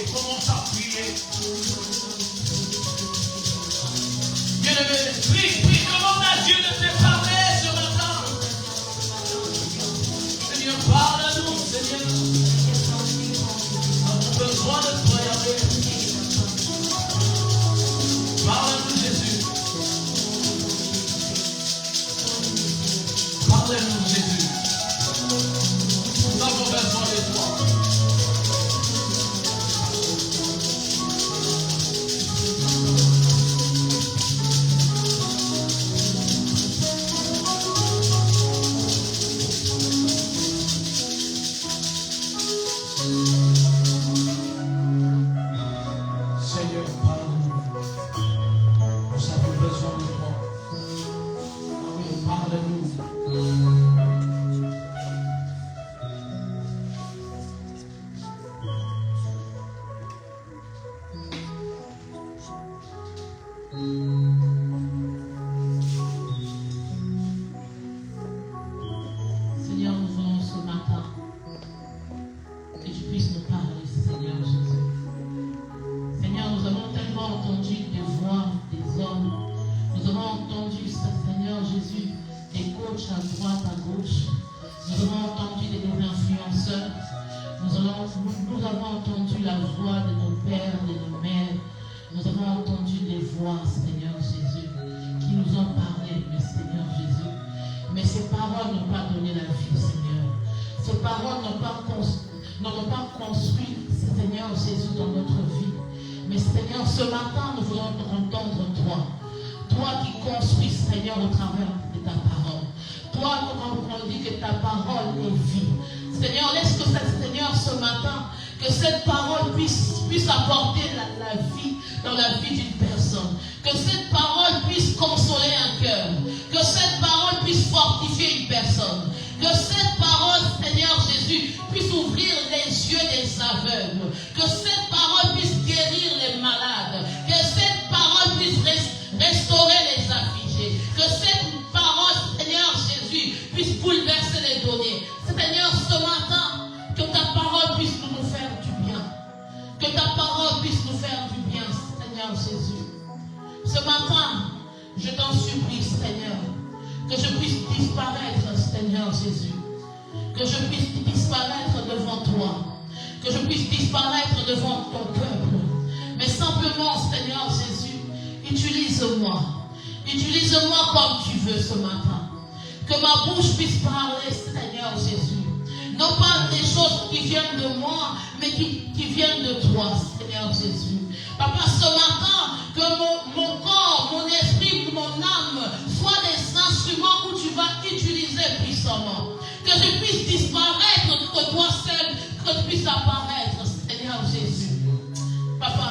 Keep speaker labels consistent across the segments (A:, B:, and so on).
A: prier, commence à prier. Bien-aimé, prie, demande à Dieu de te parler ce matin. Seigneur, parle à nous, Seigneur. Nous avons besoin de toi, Yahvé. Parle à nous, Jésus. Parle-nous, Jésus. Nous avons besoin de toi. Seigneur, parle-nous. Nous avons besoin de toi. Ah oui, parle-nous.
B: Seigneur, nous voulons ce matin que tu puisses nous parler, Seigneur Jésus. Seigneur, nous avons tellement entendu des voix des hommes. Nous avons entendu, Seigneur Jésus, des coachs à droite, à gauche. Nous avons entendu des influenceurs. Nous avons entendu la voix de nos pères, de nos mères. Nous avons entendu des voix, Seigneur Jésus, qui nous ont parlé, mais Seigneur Jésus. Mais ces paroles n'ont pas donné la vie, Seigneur. Ces paroles n'ont pas construit, Seigneur Jésus, dans notre vie. Mais Seigneur, ce matin, nous voulons entendre toi. Toi qui construis, Seigneur, au travers de ta parole. Toi, comme on dit que ta parole est vie. Seigneur, laisse que Seigneur, ce matin, que cette parole puisse apporter la vie dans la vie d'une personne. Que cette parole puisse consoler un cœur. Que cette parole puisse fortifier une personne. Que cette parole, Seigneur Jésus, puisse ouvrir les yeux des aveugles. Que cette parole puisse guérir les malades. Que cette parole puisse restaurer les affligés. Que cette parole, Seigneur Jésus, puisse bouleverser les données. Seigneur, ce matin, que ta parole puisse nous faire du bien. Que ta parole puisse nous faire du bien, Seigneur Jésus. Ce matin, je t'en supplie, Seigneur, que je puisse disparaître, Seigneur Jésus. Que je puisse disparaître devant toi. Que je puisse disparaître devant ton peuple. Mais simplement, Seigneur Jésus, utilise-moi. Utilise-moi comme tu veux ce matin. Que ma bouche puisse parler, Seigneur Jésus. Non pas des choses qui viennent de moi, mais qui viennent de toi, Seigneur Jésus. Papa, ce matin, que mon corps, mon esprit, mon âme soient des instruments où tu vas utiliser puissamment. Que je puisse disparaître, que toi seul, que tu puisses apparaître, Seigneur Jésus. Papa,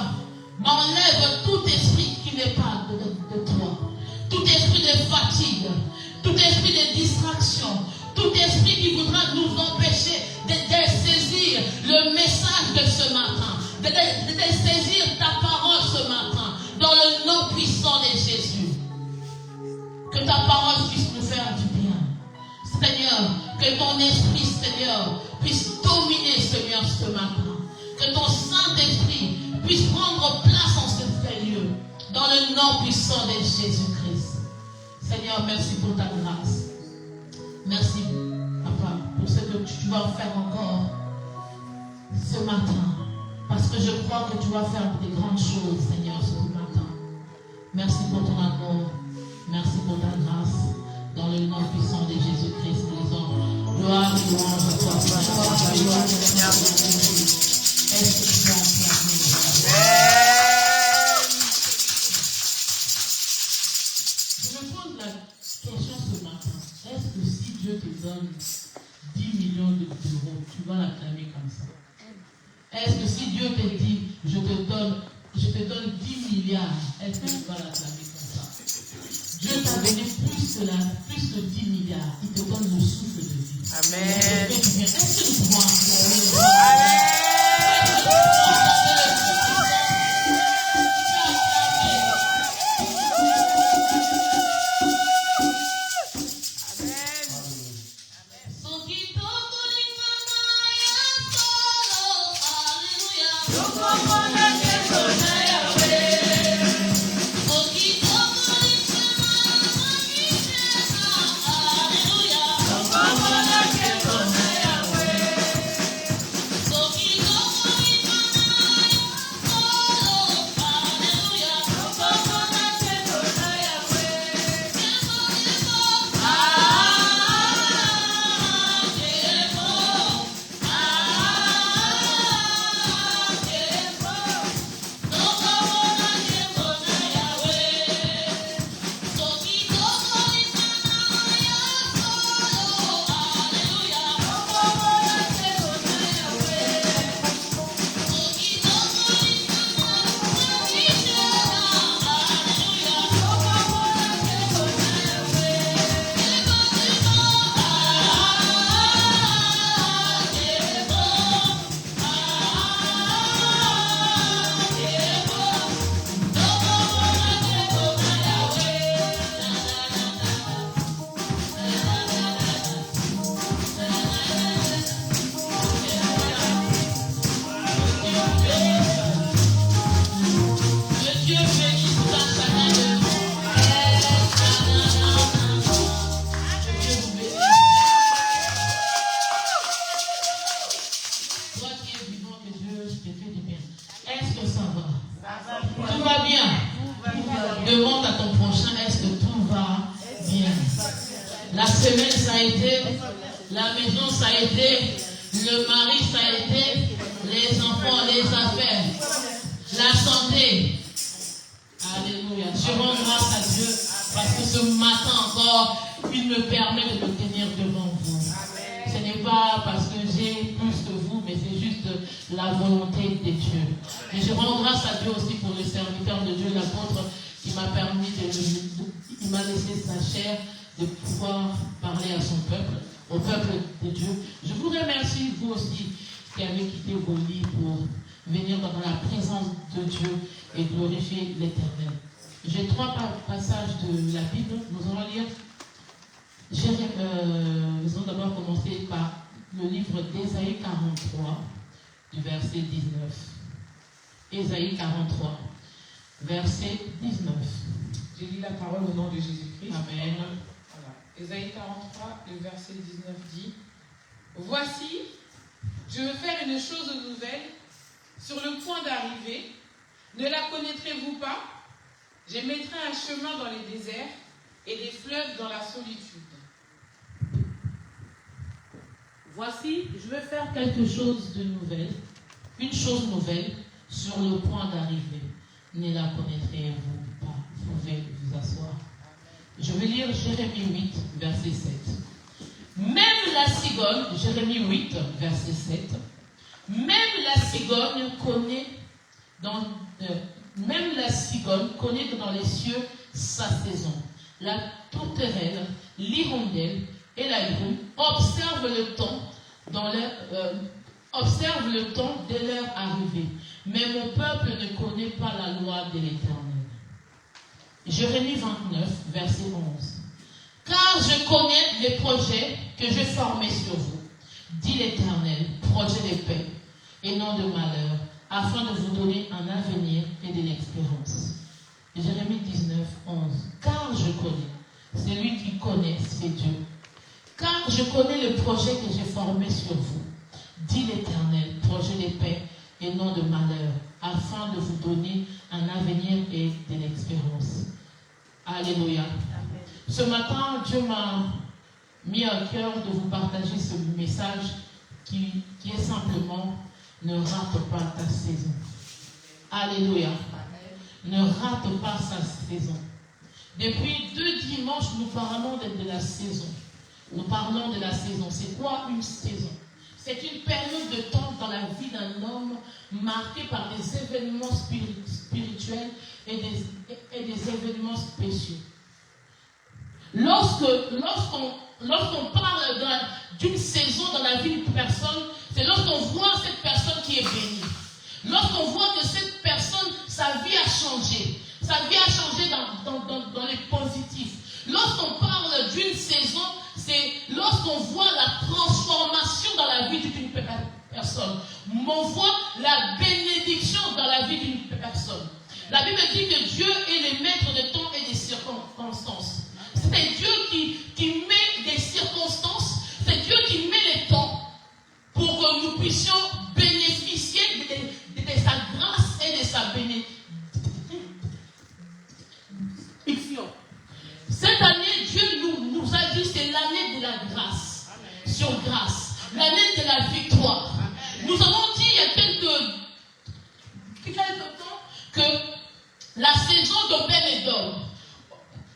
B: m'enlève tout esprit qui n'est pas de toi. Tout esprit de fatigue, tout esprit de distraction, tout esprit qui voudra nous empêcher de saisir le message de ce matin, de saisir ta parole ce matin, dans le nom puissant de Jésus. Que ta parole puisse nous faire du bien. Seigneur, que ton esprit, Seigneur, puisse dominer, Seigneur, ce matin. Que ton Saint-Esprit puisse prendre place en ce lieu, dans le nom puissant de Jésus-Christ. Seigneur, merci pour ta grâce. Merci, Papa, pour ce que tu vas faire encore ce matin. Parce que je crois que tu vas faire des grandes choses, Seigneur, ce matin. Merci pour ton amour. Merci pour ta grâce. Dans le nom puissant de Jésus-Christ, nous disons gloire et louange à toi. Gloire, Seigneur. Est-ce que tu as Je me pose la question ce matin. Est-ce que si Dieu te donne 10 millions d'euros, tu vas l'acclamer comme ça? Est-ce que si Dieu te dit, je te donne 10 milliards, est-ce que tu vas l'acclamer comme ça? Dieu t'a donné plus que 10 milliards. Il te donne le souffle de vie.
C: Amen.
B: Est-ce que nous pouvons acclamer?
C: Amen.
B: Demande à ton prochain, est-ce que tout va bien? La semaine, ça a été, la maison, ça a été, le mari, ça a été, les enfants, les affaires, la santé. Alléluia. Je rends grâce à Dieu parce que ce matin encore, il me permet de me tenir devant vous. Ce n'est pas parce que j'ai plus que vous, mais c'est juste la volonté de Dieu. Et je rends grâce à Dieu aussi pour le serviteur de Dieu, l'apôtre, qui m'a permis il m'a laissé sa chair de pouvoir parler à son peuple, au peuple de Dieu. Je vous remercie, vous aussi, qui avez quitté vos lits pour venir dans la présence de Dieu et glorifier l'Éternel. J'ai 3 passages de la Bible. Nous allons lire. Nous allons d'abord commencer par le livre d'Ésaïe 43, du verset 19. Ésaïe 43, verset 19.
C: Je lis la parole au nom de Jésus-Christ.
B: Amen.
C: Voilà. Ésaïe 43, le verset 19 dit: Voici, je veux faire une chose nouvelle, sur le point d'arriver. Ne la connaîtrez-vous pas? Je mettrai un chemin dans les déserts et des fleuves dans la solitude.
B: Voici, je vais faire quelque chose de nouvelle, une chose nouvelle, sur le point d'arriver. Ne la connaîtrez-vous pas? Vous pouvez vous asseoir. Je vais lire Jérémie 8, verset 7. Même la cigogne, Jérémie 8, verset 7, même la cigogne connaît dans les cieux sa saison. La tourterelle, l'hirondelle et la grue observent le temps de leur arrivée. Mais mon peuple ne connaît pas la loi de l'Éternel. Jérémie 29, verset 11. Car je connais les projets que je formais sur vous, dit l'Éternel, projets de paix et non de malheur, afin de vous donner un avenir et de l'expérience. Jérémie 19, 11. Car je connais, celui qui connaît, c'est Dieu. Car je connais le projet que j'ai formé sur vous, dit l'Éternel, projet de paix et non de malheur, afin de vous donner un avenir et de l'expérience. Alléluia. Ce matin, Dieu m'a mis à cœur de vous partager ce message qui est simplement: ne rate pas ta saison. Alléluia. Ne rate pas sa saison. Depuis 2 dimanches, nous parlons de la saison. Nous parlons de la saison. C'est quoi une saison? C'est une période de temps dans la vie d'un homme marquée par des événements spirituels et des événements spéciaux. Lorsqu'on parle d'une saison dans la vie d'une personne, c'est lorsqu'on voit cette personne qui est bénie. Lorsqu'on voit que cette personne, sa vie a changé. Sa vie a changé dans les positifs. Lorsqu'on parle d'une saison, c'est lorsqu'on voit la transformation dans la vie d'une personne. On voit la bénédiction dans la vie d'une personne. La Bible dit que Dieu est le maître de temps et des circonstances. C'est Dieu qui met des circonstances, c'est Dieu qui met les temps pour que nous puissions bénéficier de sa grâce et de sa bénédiction. Cette année, Dieu nous a dit, c'est l'année de la grâce. Amen. Sur grâce. L'année de la victoire. Amen. Nous avons dit il y a quelques temps que la saison d'Obed-Édom.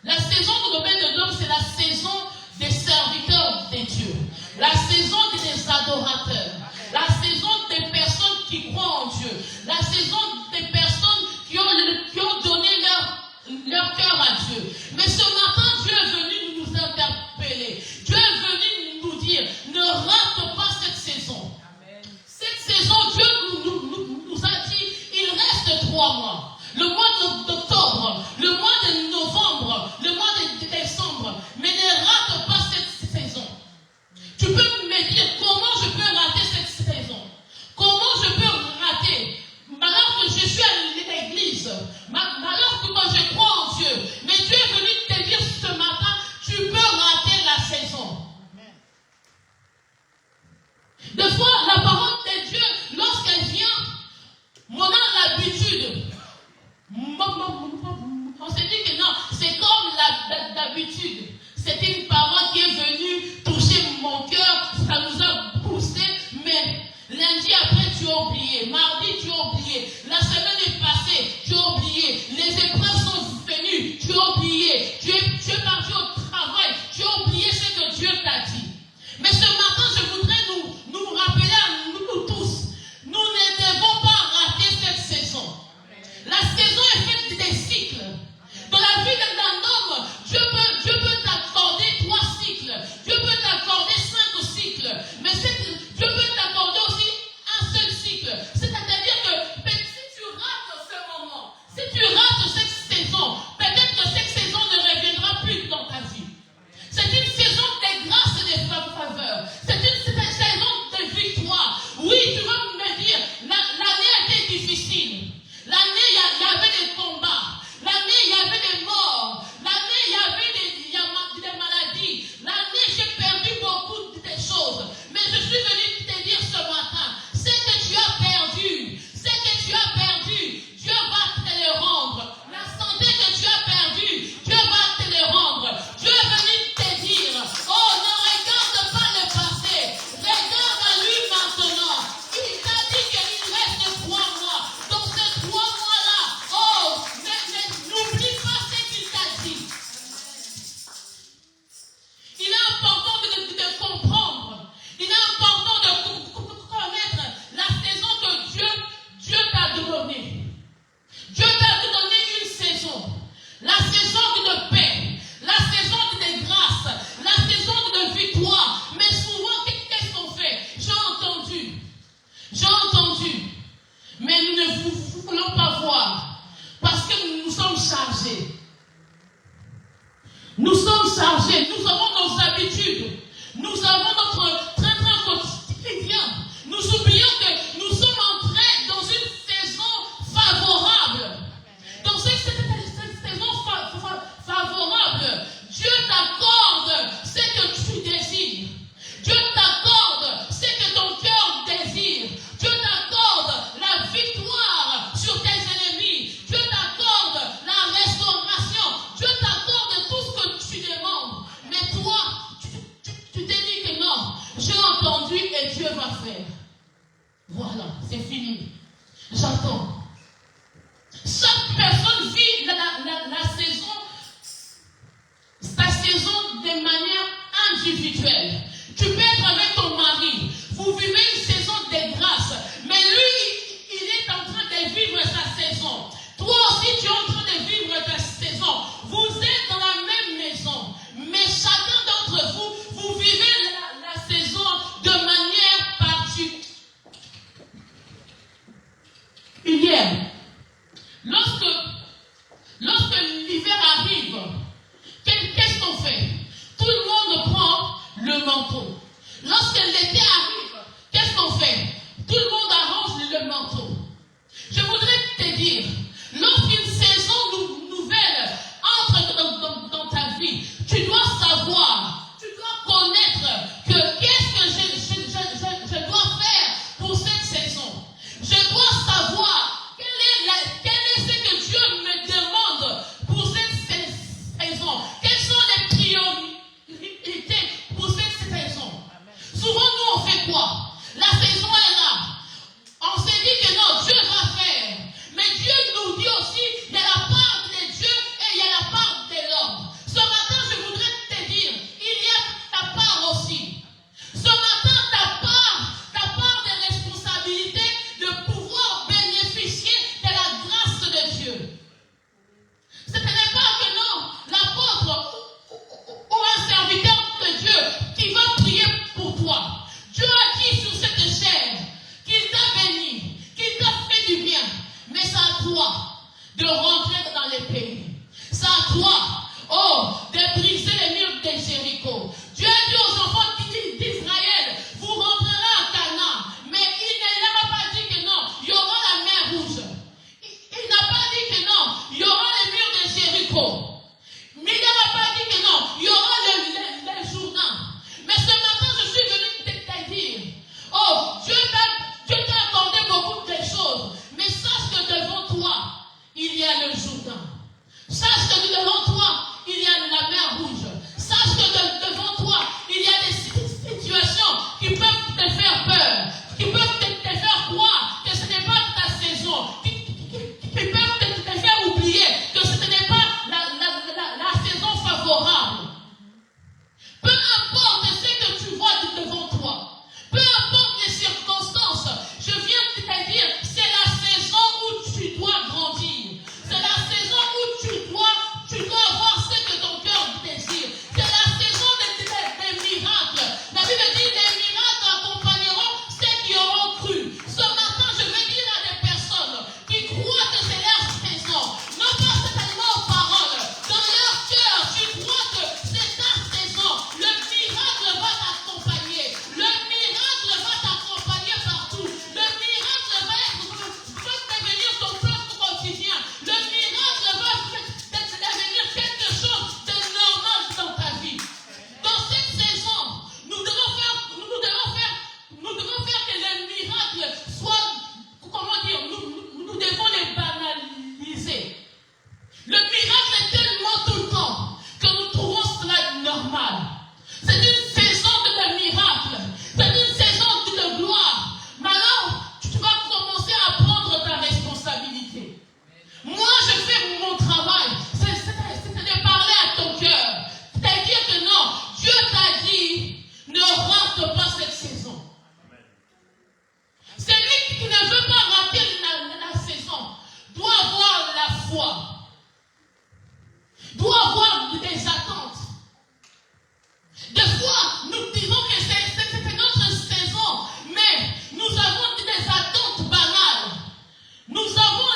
B: La saison d'Obed-Édom, c'est la saison des serviteurs de Dieu. La saison des adorateurs. La saison des personnes qui croient en Dieu. La saison des personnes qui ont donné leur cœur à Dieu. Mais ce matin, Dieu est venu nous interpeller. Dieu est venu nous dire, ne rate pas cette saison. Amen. Cette saison, Dieu nous a dit, il reste 3 mois. Le mois d'octobre, le mois de novembre, le mois de décembre. Mais ne rate pas cette saison. Tu peux me dire, comment je peux rater cette saison? Comment je peux rater? Alors que je suis à l'église, alors que moi je crois en Dieu, mais Dieu est venu te dire ce matin, tu peux rater la saison. Amen. Des fois, la parole de Dieu, lorsqu'elle vient, on a l'habitude. On s'est dit Nous sommes chargés, nous avons nos habitudes, nous avons notre train-train quotidien. Nous oublions que nous sommes entrés dans une saison favorable. Dans cette saison favorable, Dieu t'accorde ce que tu désires. Dieu t'accorde ce que ton cœur désire. Dieu t'accorde la victoire sur tes ennemis. Dieu t'accorde la restauration. Dieu t'accorde tout ce que tu demandes. Mais toi, tu te dis que non, j'ai entendu et Dieu va faire. Voilà, c'est fini. J'attends. Chaque personne vit sa saison de manière individuelle. Tu peux être avec ton mari. Vous vivez une saison de grâce. Mais lui, il est en train de vivre sa saison. Toi aussi, tu es en train de vivre ta saison. Vous êtes dans la même maison. Mais chacun d'entre vous, vous vivez la saison de manière particulière. Lorsque l'hiver arrive, qu'est-ce qu'on fait? Tout le monde prend le manteau. Lorsque l'été arrive, qu'est-ce qu'on fait? Tout le monde arrange le manteau. Je voudrais te dire, lorsqu'une saison nouvelle entre dans ta vie, tu dois savoir, tu dois connaître que qu'est-ce que je dois faire pour cette saison. Je dois savoir quel est ce que Dieu me demande pour cette saison. Quelles sont les priorités pour cette saison? Souvent, nous, on fait quoi? La saison est là. On s'est dit que non, Dieu va faire. Mais Dieu nous dit aussi, il y a la part de Dieu et il y a la part de l'homme. Ce matin, je voudrais te dire, il y a ta part aussi. Ce matin, ta part de responsabilité de pouvoir bénéficier de la grâce de Dieu. Ce n'est pas que non, l'apôtre ou un serviteur de Dieu qui va prier pour toi. Dieu a dit sur cette chaîne qu'il t'a béni, qu'il t'a fait du bien. Mais c'est à toi de rentrer dans les pays. C'est à toi, de briser les murs de Jéricho. Dieu a dit aux enfants d'Israël, vous rentrerez à Canaan. Mais il n'a pas dit que non, il y aura la mer rouge. Il n'a pas dit que non, il y aura les murs de Jéricho. Mais il n'a pas dit que non, il y aura le Jourdain. Mais ce matin, je suis venu te dire, Dieu t'a accordé beaucoup de choses. Mais sache que devant toi, il y a le Jourdain. Sache que devant toi, il y a la mer rouge. Sache que devant toi, il y a des situations qui peuvent te faire peur, qui peuvent te faire croire que ce n'est pas ta saison, qui peuvent te faire oublier que ce n'est pas la saison favorable. Peu importe ce que tu vois devant toi, peu importe les circonstances, je viens de te dire, c'est la saison où tu dois grandir. C'est la saison où tu dois avoir ce que ton cœur désire. C'est la saison des miracles. La Bible dit, les miracles accompagneront ceux qui auront cru. Ce matin, je veux dire à des personnes qui croient que c'est leur saison, non pas certainement aux paroles, dans leur cœur, tu crois que c'est ta saison. Le miracle va t'accompagner. Le miracle va t'accompagner partout. Le miracle va devenir ton plan quotidien. Le miracle va devenir quelque chose de normal dans ta vie. Dans cette saison, nous devons faire que les miracles soient, comment dire, nous devons les banaliser. Le miracle est tellement tout le temps que nous trouvons cela normal. C'est une saison de miracle. C'est une saison de gloire. Maintenant, tu vas commencer à prendre ta responsabilité. Moi, je fais mon travail. C'est de parler à ton cœur. C'est-à-dire que non, Dieu t'a dit, ne rate pas cette saison. Celui qui ne veut pas rater la saison doit avoir la foi. Doit avoir des attentes. Des fois, nous disons que c'est notre saison, mais nous avons des attentes banales. Nous avons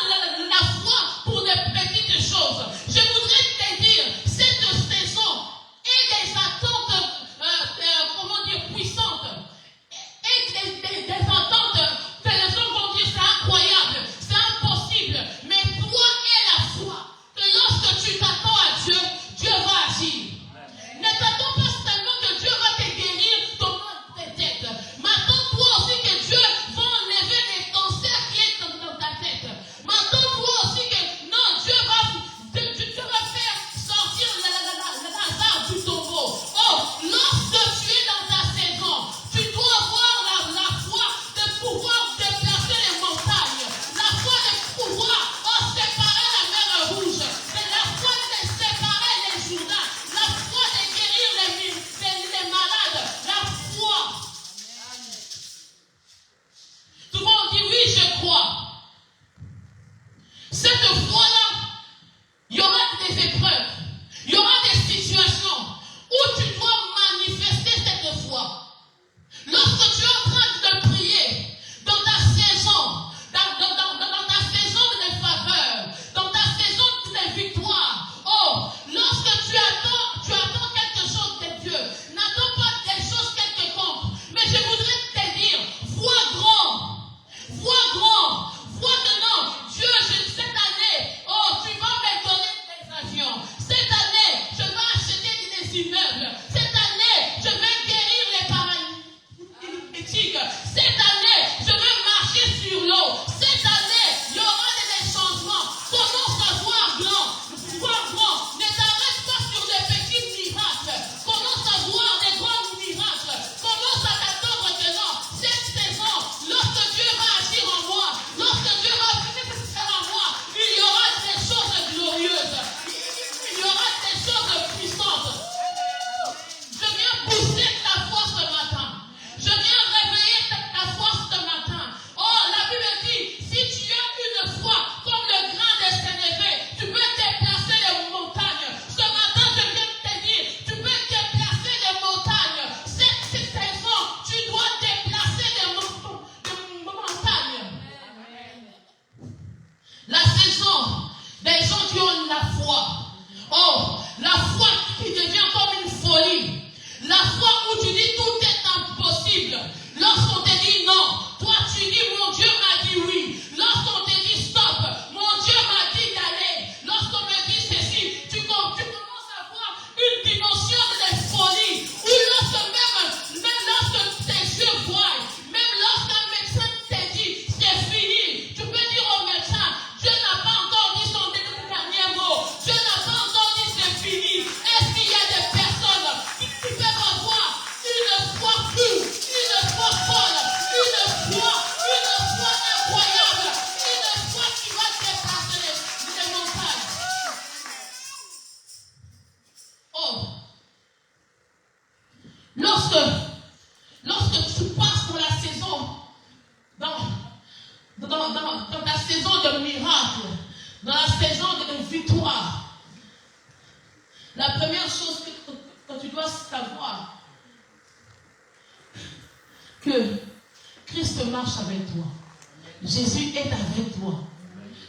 B: la foi pour des petites choses. Je voudrais te dire, cette saison foi. Oh, la foi qui devient comme une folie. La foi où tu dis tout est impossible. Lorsqu'on te dit non, toi tu dis mon Dieu m'a dit oui. Lorsqu'on te dit stop, mon Dieu m'a dit d'aller. Lorsqu'on me dit ceci, tu commences à voir une dimension de folie. Où même lorsque tes yeux voient, même lorsqu'un médecin te dit c'est fini, tu peux dire au médecin, Dieu n'a pas encore dit son dernier mot. Dieu n'a pas encore dit c'est fini. Est-ce qu'il y a des personnes qui peuvent avoir une foi pure, une foi folle, une foi incroyable, une foi qui va dépasser les montagnes? Oh, lorsque tu passes dans la saison, dans ta saison de miracle, dans la saison de victoire, la première chose que tu dois savoir, que Christ marche avec toi. Jésus est avec toi.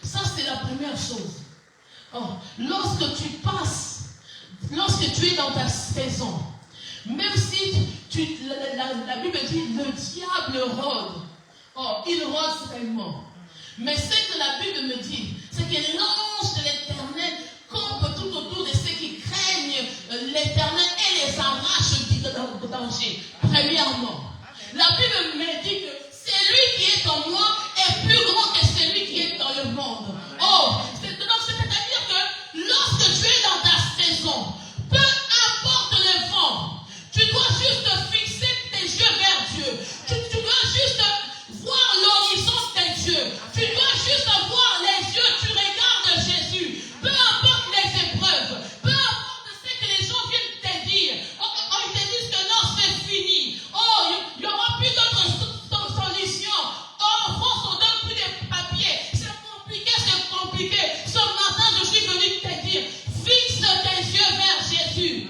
B: Ça, c'est la première chose. Oh, lorsque tu es dans ta saison, même si la Bible dit le diable rôde. Oh, il rôde vraiment. Mais ce que la Bible me dit, c'est que l'ange de l'Éternel campe tout autour de ceux qui craignent l'Éternel et les arrache du danger. Premièrement, la Bible me dit que celui qui est en moi est plus grand que celui qui est dans le monde. Oh, c'est-à-dire que lorsque tu es dans ta saison, peu importe le vent, tu dois juste fixer tes yeux vers Dieu. Tu dois juste voir l'horizon de Dieu. Tu dois juste voir les yeux, tu regardes Jésus. Peu importe les épreuves, peu importe ce que les gens viennent te dire. Ils te disent que non, c'est fini. Oh, il n'y aura plus d'autres solutions. Oh, France, on donne plus de papiers. C'est compliqué. Ce matin, je suis venu te dire, fixe tes yeux vers Jésus.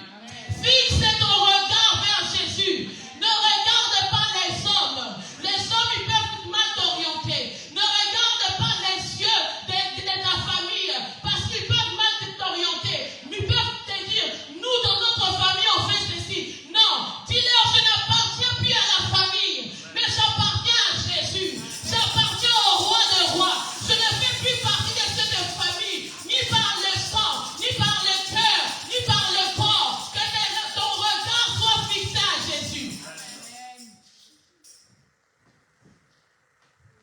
B: Fixe ton regard vers Jésus. Ne regarde pas les hommes. Les hommes, ils peuvent mal t'orienter. Ne regarde pas les yeux de ta famille parce qu'ils peuvent mal t'orienter. Ils peuvent te dire, nous dans notre famille on fait ceci. Non, dis-leur, je n'appartiens plus à la famille, mais j'appartiens à Jésus. J'appartiens au roi des rois. Je ne fais plus partie de cette famille, ni par le sang, ni par le cœur, ni par le corps. Que ton regard soit fixé à Jésus.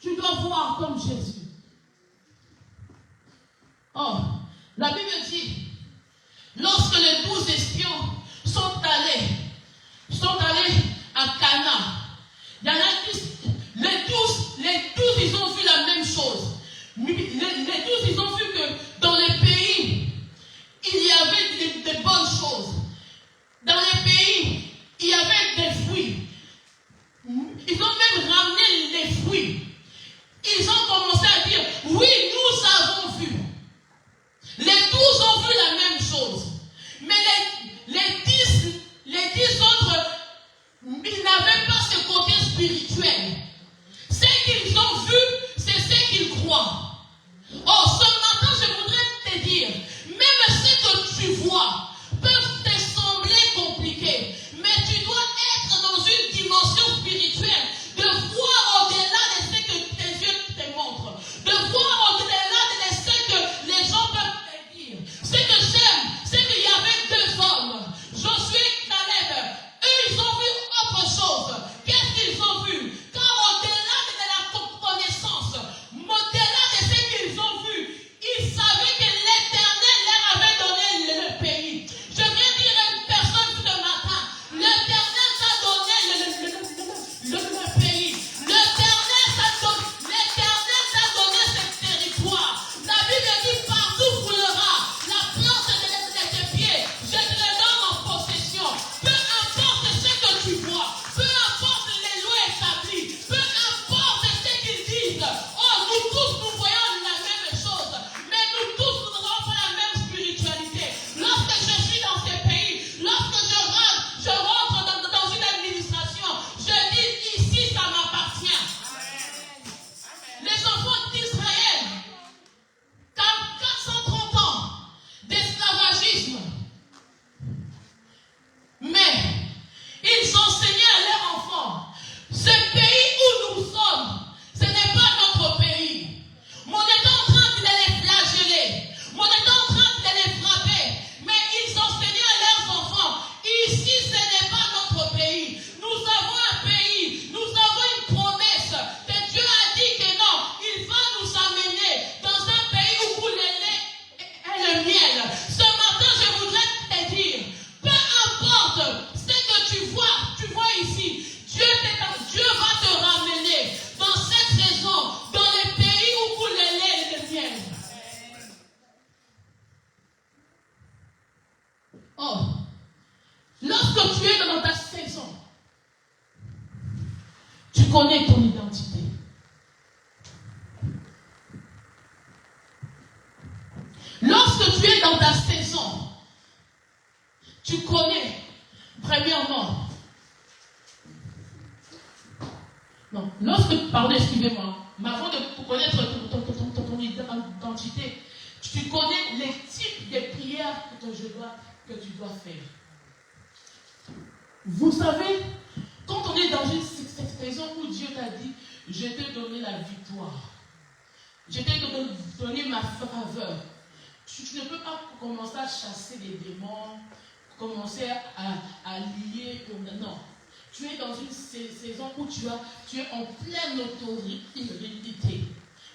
B: Tu dois voir comme Jésus. Oh, la Bible dit, lorsque les 12 espions sont allés à Cana, il y en a qui, les 12, ils ont vu la même chose. Les 12, ils ont vu que dans les pays, il y avait des bonnes choses. Dans les pays, il y avait des fruits. Ils ont même ramené les fruits. Ils ont commencé à dire, oui, nous avons vu. saison, tu connais ton identité. Lorsque tu es dans ta saison, tu connais, premièrement, non, pardon, excusez-moi, mais avant de connaître ton identité, tu connais les types de prières que tu dois faire. Vous savez, quand on est dans cette saison où Dieu t'a dit, je t'ai donné la victoire, je t'ai donné ma faveur, tu ne peux pas commencer à chasser les démons, commencer à lier. Non. Tu es dans une saison où tu es en pleine autorité.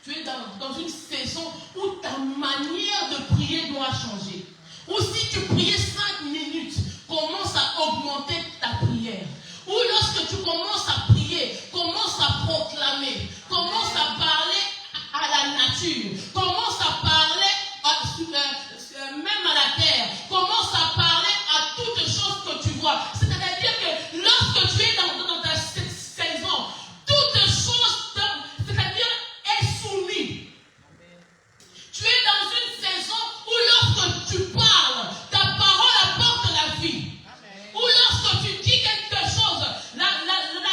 B: Tu es dans une saison où ta manière de prier doit changer. Ou si tu priais 5 minutes, commence à augmenter ta prière. Ou lorsque tu commences à prier, commence à proclamer, commence à parler à la nature, commence à parler même à la terre, commence à parler à toutes choses que tu vois. C'est-à-dire que lorsque tu es dans ta saison, toutes choses, c'est-à-dire est soumise. Tu es dans une saison où lorsque tu parles, ta parole apporte la vie. Ou lorsque tu dis quelque chose, la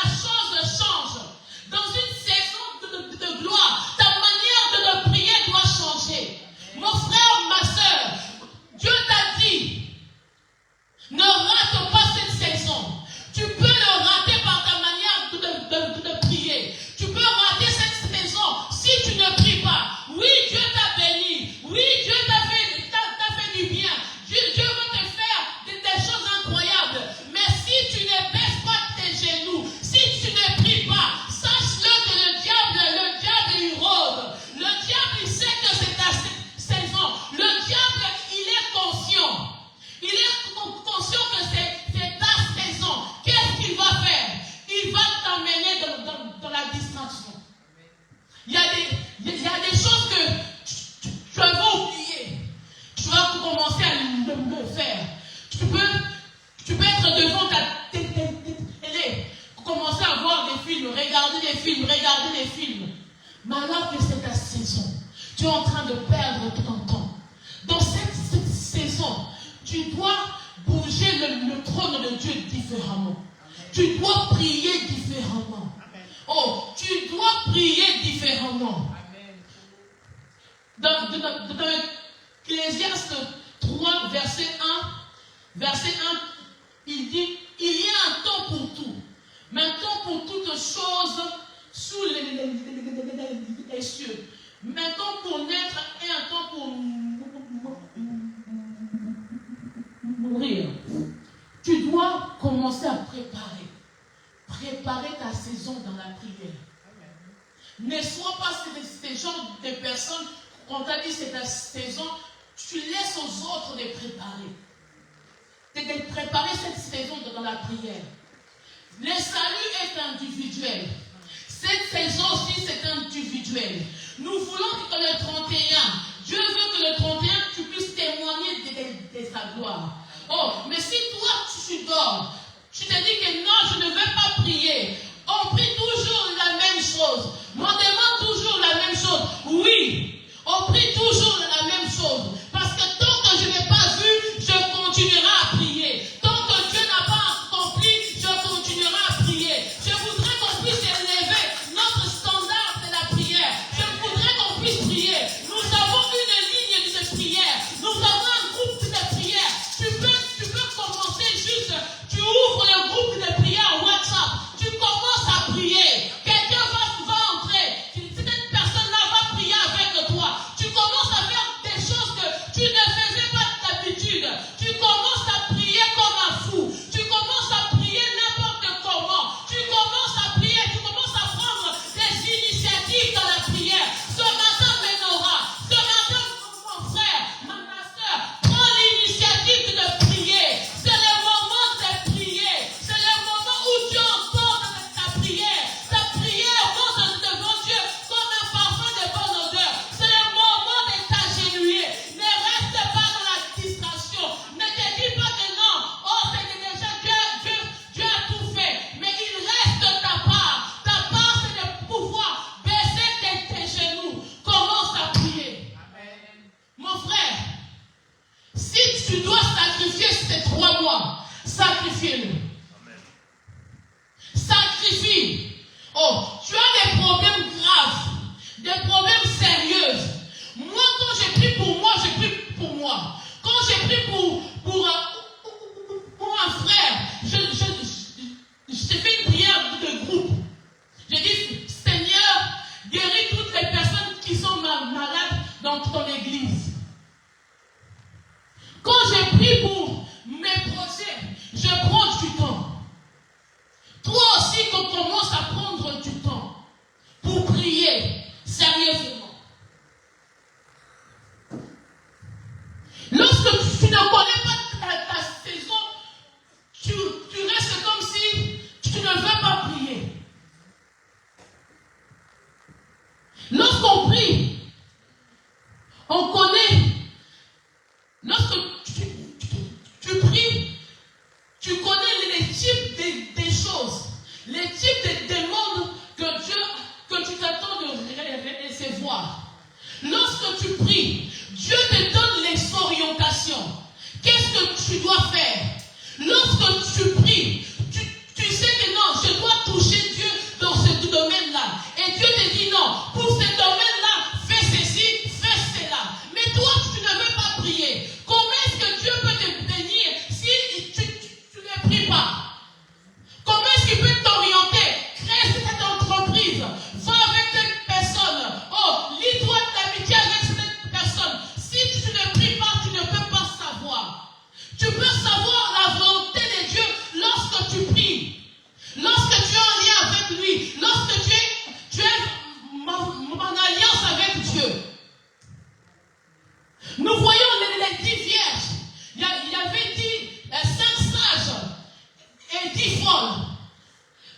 B: chose change. Dans une saison de gloire, ta manière de prier doit changer. Mon frère, ma soeur, Dieu t'a dit, ne rate pas cette saison. Tu peux le rater par ta manière de prier. Tu peux rater cette saison si tu ne pries pas. Oui, Dieu t'a béni. Oui, Dieu t'a fait du bien. Dieu veut te faire des choses incroyables. Mais si tu ne baisses pas tes genoux, si tu ne pries pas, sache-le que le diable il rôde. Le diable, il sait que c'est ta saison. Le diable, il est conscient. Il est conscient que c'est ta saison. Qu'est-ce qu'il va faire? Il va t'emmener dans la distraction. Il y a des choses que tu vas oublier. Tu vas commencer à le faire. Tu peux être devant ta télé, commencer à voir des films, regarder des films. Mais alors que c'est ta saison, tu es en train de perdre ton temps. Dans cette saison, tu dois bouger le trône de Dieu différemment. Tu dois prier différemment. Oh, tu dois prier différemment. Dans Ecclésiaste 3, verset 1, il dit, il y a un temps pour tout. Mais un temps pour toutes choses sous les cieux. Mais un temps pour naître et un temps pour mourir. Tu dois commencer à préparer ta saison dans la prière. Ne sois pas ces genres de personnes, quand on t'a dit c'est ta saison, tu laisses aux autres de préparer. De préparer cette saison dans la prière. Le salut est individuel. Cette saison aussi c'est individuel. Nous voulons que le 31, Dieu veut que le 31 tu puisses témoigner de sa gloire. Oh, mais si toi tu dors, tu te dis que non, je ne vais pas prier. On prie toujours la même chose. On demande toujours la même chose. Oui, on prie toujours la même chose. Parce que tant que je n'ai pas vu, je continuerai à prier. Tant que Dieu n'a pas accompli, je continuerai à prier. Je voudrais qu'on puisse élever notre standard de la prière. Je voudrais qu'on puisse prier. Nous avons une ligne ces 3 mois, sacrifiez-le. Sacrifie. Oh, tu as des problèmes graves, des problèmes sérieux. Moi, quand j'ai pris pour moi, j'ai pris pour moi. Quand j'ai pris pour un frère, j'ai fait une prière de groupe. J'ai dit, Seigneur, guéris toutes les personnes qui sont malades dans ton église. Quand j'ai pris pour mes projets, je prends du temps. Toi aussi, qu'on commence à prendre du temps pour prier sérieusement. Lorsque tu ne connais pas ta saison, tu restes comme si tu ne veux pas prier. Lorsqu'on prie, on connaît. Lorsque tu pries, tu connais les types des choses, les types de demandes que tu t'attends de recevoir. Lorsque tu pries, Dieu te donne les orientations. Qu'est-ce que tu dois faire? Lorsque tu pries, tu sais que non, je dois toucher Dieu dans ce domaine-là. Et Dieu te dit non, pour ce domaine-là, fais ceci, fais cela. Mais toi, tu ne veux pas prier. Comment est-ce que Dieu peut te bénir si tu ne pries pas? Comment est-ce qu'il peut t'orienter? Crée cette entreprise. Va avec cette personne. Oh, lie-toi d'amitié avec cette personne. Si tu ne pries pas, tu ne peux pas savoir. Tu peux savoir la volonté de Dieu lorsque tu pries. Lorsque tu es en lien avec lui. Lorsque tu es en alliance avec Dieu. Nous voyons les 10 vierges. Il y avait 5 sages et 10 folles.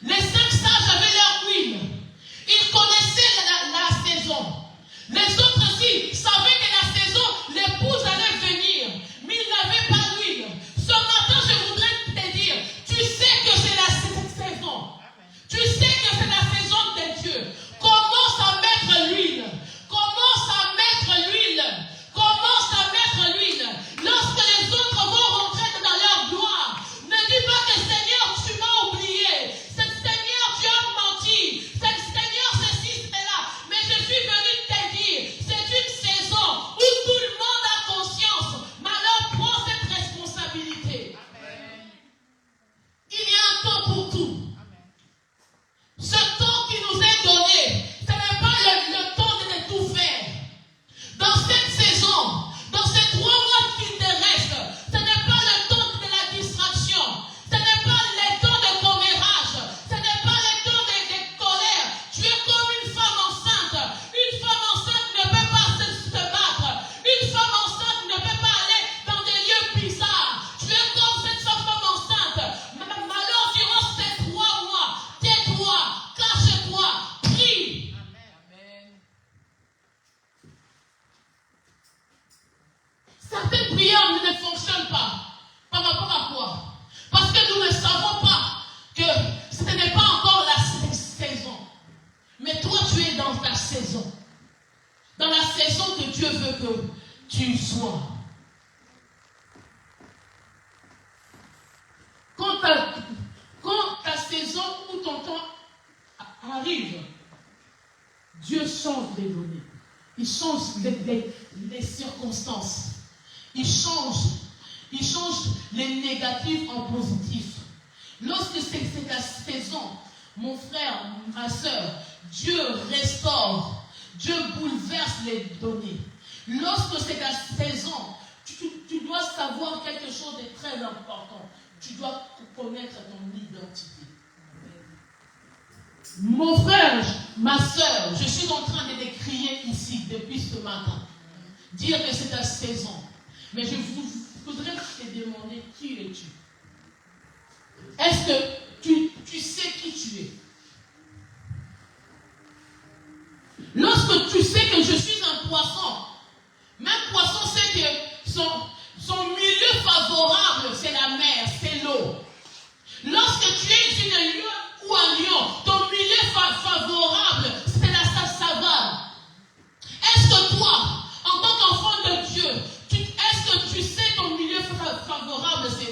B: Les 5 sages avaient leur huile. Ils connaissaient la saison. Les autres aussi savaient que la saison, l'épouse allait venir. Mais ils n'avaient pas d'huile. Ce matin, je voudrais te dire, tu sais que c'est la saison. Tu sais que c'est la saison de Dieu. Commence à mettre l'huile. Commence à mettre l'huile. Commence à mettre l'huile. Lorsque les autres vont rentrer dans leur gloire, ne dis pas que Seigneur, tu m'as oublié. Seigneur, tu as menti. Seigneur, ceci, cela. Mais je suis venu te dire, c'est une saison où tout le monde a conscience. Mais alors prends cette responsabilité. Amen. Il y a un temps pour tout. Ce temps qui nous est donné, ce n'est pas le temps de tout faire. Dans cette saison, dans ces 3 mois qui te restent, ce n'est pas le temps de la distraction, ce n'est pas le temps de commérage, ce n'est pas le temps de colère. Tu es comme une femme enceinte. Une femme enceinte ne peut pas se battre. Une femme enceinte ne peut pas aller dans des lieux bizarres. Tu es comme cette femme enceinte. Alors durant ces 3 mois, tais-toi, cache-toi, prie. Amen. Certaines prières ne fonctionnent pas. Par rapport à quoi? Parce que nous ne savons pas que ce n'est pas encore la saison. Mais toi, tu es dans ta saison. Dans la saison que Dieu veut que tu sois. Quand ta saison ou ton temps arrive, Dieu change les données. Il change les circonstances. Il change les négatifs en positifs. Lorsque c'est ta saison, mon frère, ma soeur, Dieu restaure, Dieu bouleverse les données. Lorsque c'est ta saison, tu dois savoir quelque chose de très important. Tu dois connaître ton identité. Mon frère, ma soeur, je suis en train de décrier ici depuis ce matin. Dire que c'est ta saison. Mais je voudrais te demander qui es-tu? Est-ce que tu sais qui tu es? Lorsque tu sais que je suis un poisson, même poisson sait que son milieu favorable, c'est la mer, c'est l'eau. Lorsque tu es une lionne ou un lion, ton milieu favorable, c'est la savane. Est-ce que toi, en tant qu'enfant de Dieu, est-ce que tu sais ton milieu favorable, c'est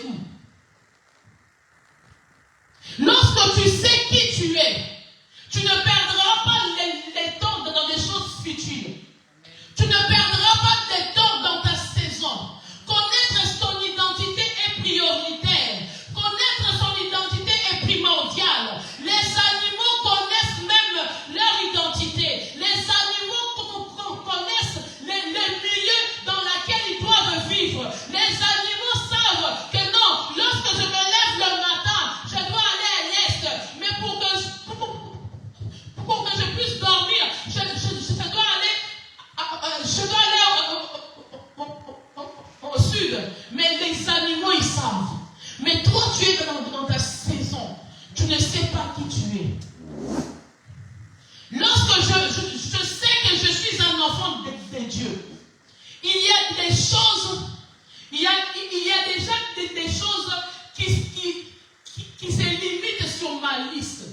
B: l'habitude, mais les animaux, ils savent. Mais toi, tu es dans ta saison. Tu ne sais pas qui tu es. Lorsque je sais que je suis un enfant de Dieu, il y a des choses, il y a déjà des choses qui se limitent sur ma liste.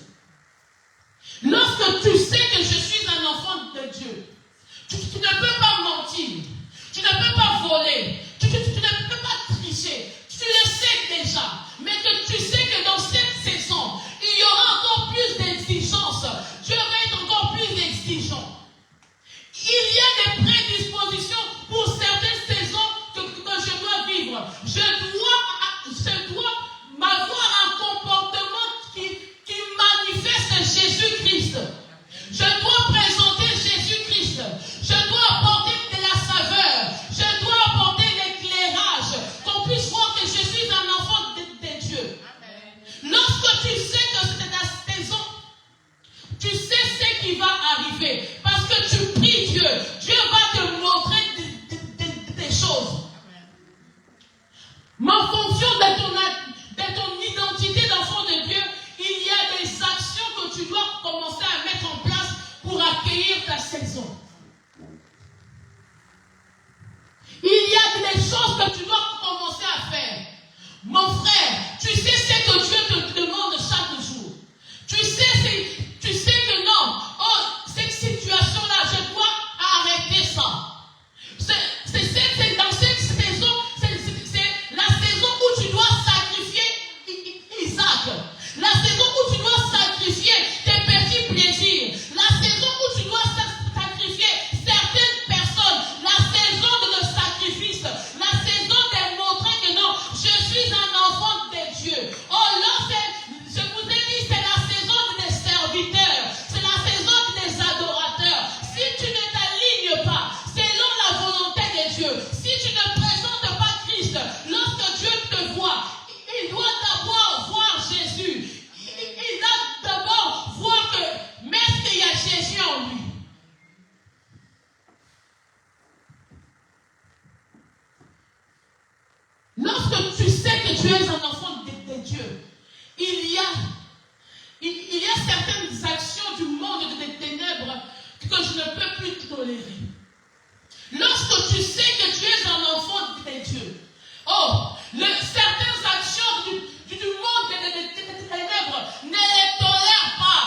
B: Lorsque tu sais que je suis un enfant de Dieu, tu ne peux pas mentir, tu ne peux pas voler, tu ne peux pas tricher, tu le sais déjà, mais que tu sais que dans cette saison, il y aura encore plus d'exigences, Dieu va être encore plus exigeant. Il y a des prédispositions pour certaines saisons que je dois vivre. Je dois m'avoir un comportement qui manifeste Jésus-Christ. Je dois présenter Jésus-Christ. Je dois apporter de la saveur. Je dois apporter l'éclairage. Qu'on puisse voir que je suis un enfant de Dieu. Lorsque tu sais que c'est ta saison, tu sais ce qui va arriver. Parce que tu pries Dieu. Dieu va te montrer des choses. En fonction de ton identité d'enfant de Dieu, il y a des actions que tu dois commencer à mettre en place pour accueillir ta saison. Il y a des choses que tu dois commencer à faire. Mon frère, tu sais ce que Dieu te demande chaque jour. Tu sais que non, cette situation-là, je dois arrêter ça. C'est dans cette saison, c'est la saison où tu dois sacrifier Isaac. La saison où tu dois sacrifier tes petits plaisirs. La saison où tu dois sacrifier certaines personnes. La saison de sacrifice. La saison de montrer que non, je suis un enfant de Dieu. Oh là, je vous ai dit, c'est la saison des serviteurs. C'est la saison des adorateurs. Si tu ne t'alignes pas selon la volonté de Dieu, si tu ne présentes pas Christ, lorsque Dieu te voit, il doit d'abord voir Jésus. Il doit d'abord voir que même qu'il y a Jésus en lui. Lorsque tu sais que tu es un enfant de Dieu, il y a certaines actions du monde des ténèbres que je ne peux plus tolérer. Lorsque tu sais que tu es un enfant de Dieu, certaines actions du monde des ténèbres ne les tolèrent pas.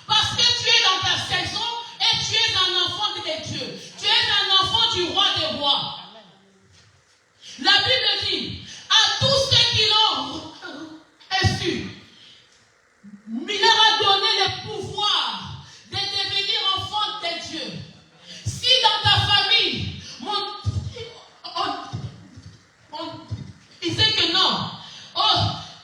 B: Parce que tu es dans ta saison et tu es un enfant de Dieu. Tu es un enfant du roi des rois. La Bible dit, à tous ceux qui l'ont reçu, il leur a donné le pouvoir de devenir enfants de Dieu. Si dans ta famille, il sait que non,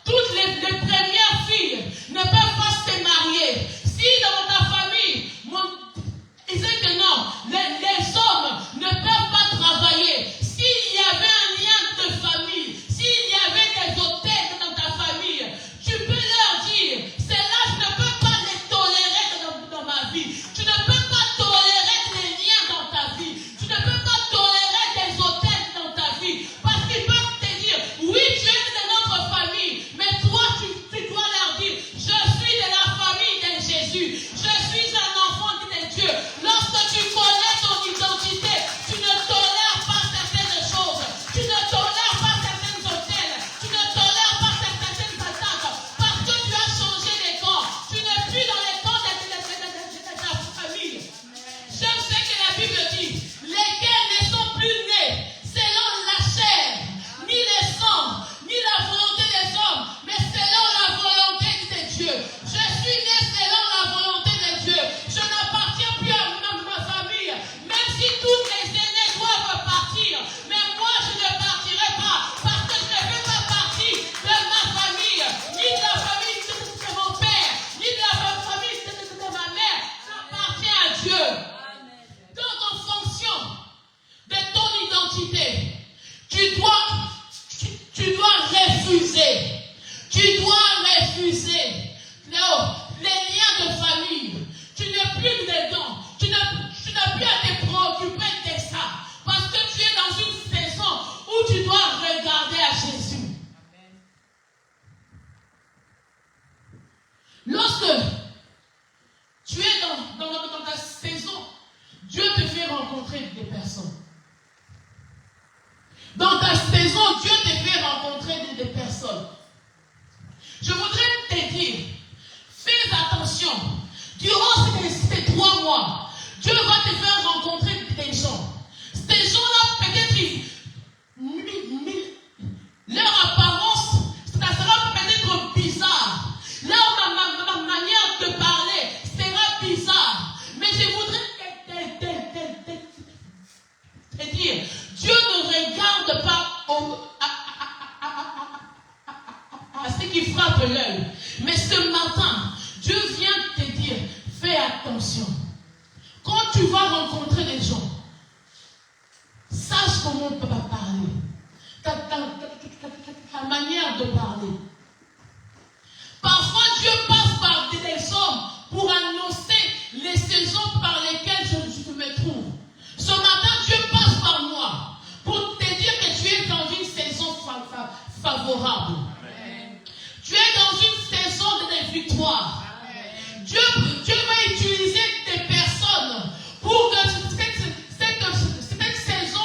B: toutes les premières filles ne peuvent pas se marier. Si dans ta famille, il sait que non, les hommes ne peuvent pas travailler. S'il y avait un lien de famille, s'il y avait des hôtels dans ta famille, tu peux leur dire, cela je ne peux pas les tolérer dans ma vie. Tu ne peux pas tolérer les liens dans ta vie. Tu ne peux pas tolérer des hôtels dans ta vie. Parce qu'ils peuvent te dire, oui, tu es de notre famille, mais toi, tu dois leur dire, je suis de la famille de Jésus. Je suis un enfant de Dieu. Lorsque tu connais ton identité, tu ne tolères pas certaines choses. Tu ne tolères pas certains hôtels. Tu ne tolères pas certaines attaques. Parce que tu as changé les camps. Tu n'es plus dans les camps de ta famille. J'aime ce que la Bible dit. Lesquels ne sont plus nés selon la chair, ni le sang, ni la volonté des hommes, mais selon la volonté de Dieu. Je suis né selon la volonté de Dieu. Je n'appartiens plus à ma famille. Même si tous les aînés doivent partir, mais moi je ne partirai pas. Parce que je ne fais pas partie de ma famille, ni de la famille de mon père, ni de la famille de ma mère. J'appartiens à Dieu. Donc en fonction de ton identité, tu dois refuser. Tu dois refuser les liens de famille. Tu n'es plus dedans. Tu n'as plus à te préoccuper de ça. Parce que tu es dans une saison où tu dois Dans ta saison, Dieu te fait rencontrer des personnes. Je voudrais te dire, fais attention. Durant ces 3 mois, Dieu va te faire rencontrer des gens. Ces gens-là, peut-être, leur apparence, ça sera peut-être bizarre. Leur manière de parler sera bizarre. Mais je voudrais te dire, Dieu ne regarde pas à ce qui frappe l'œil. Mais ce matin, Dieu vient te dire, fais attention. Quand tu vas rencontrer des gens, sache comment on peut parler. Ta manière de parler. Parfois, Dieu passe par des hommes pour annoncer les saisons par lesquelles je me trouve. Ce matin, Dieu passe par moi pour te dire que tu es dans une saison favorable. Amen. Tu es dans une saison de victoire. Dieu va utiliser des personnes pour que cette saison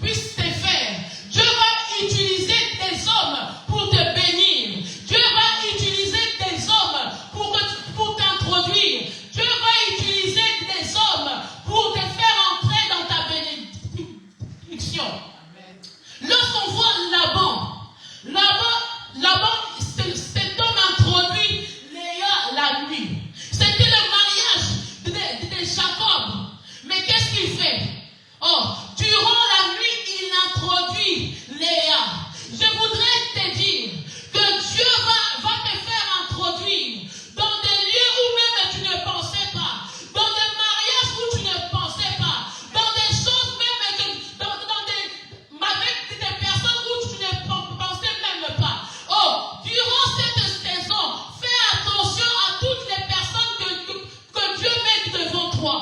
B: puisse se faire. Dieu va utiliser des hommes pour te bénir. Dieu va utiliser des hommes pour t'introduire. Dieu va utiliser des hommes pour te faire entrer dans ta bénédiction. Lorsqu'on voit Laban, cet homme introduit Léa la nuit. C'était le mariage de Jacob. Mais qu'est-ce qu'il fait? Oh, durant la nuit, il introduit Léa. Je voudrais te dire que Dieu va te faire introduire dans des lieux où même tu ne pensais pas, dans des mariages où tu ne pensais pas, dans des choses même, avec des personnes où tu ne pensais même pas. Oh, durant cette saison, fais attention à toutes les personnes que Dieu met devant toi.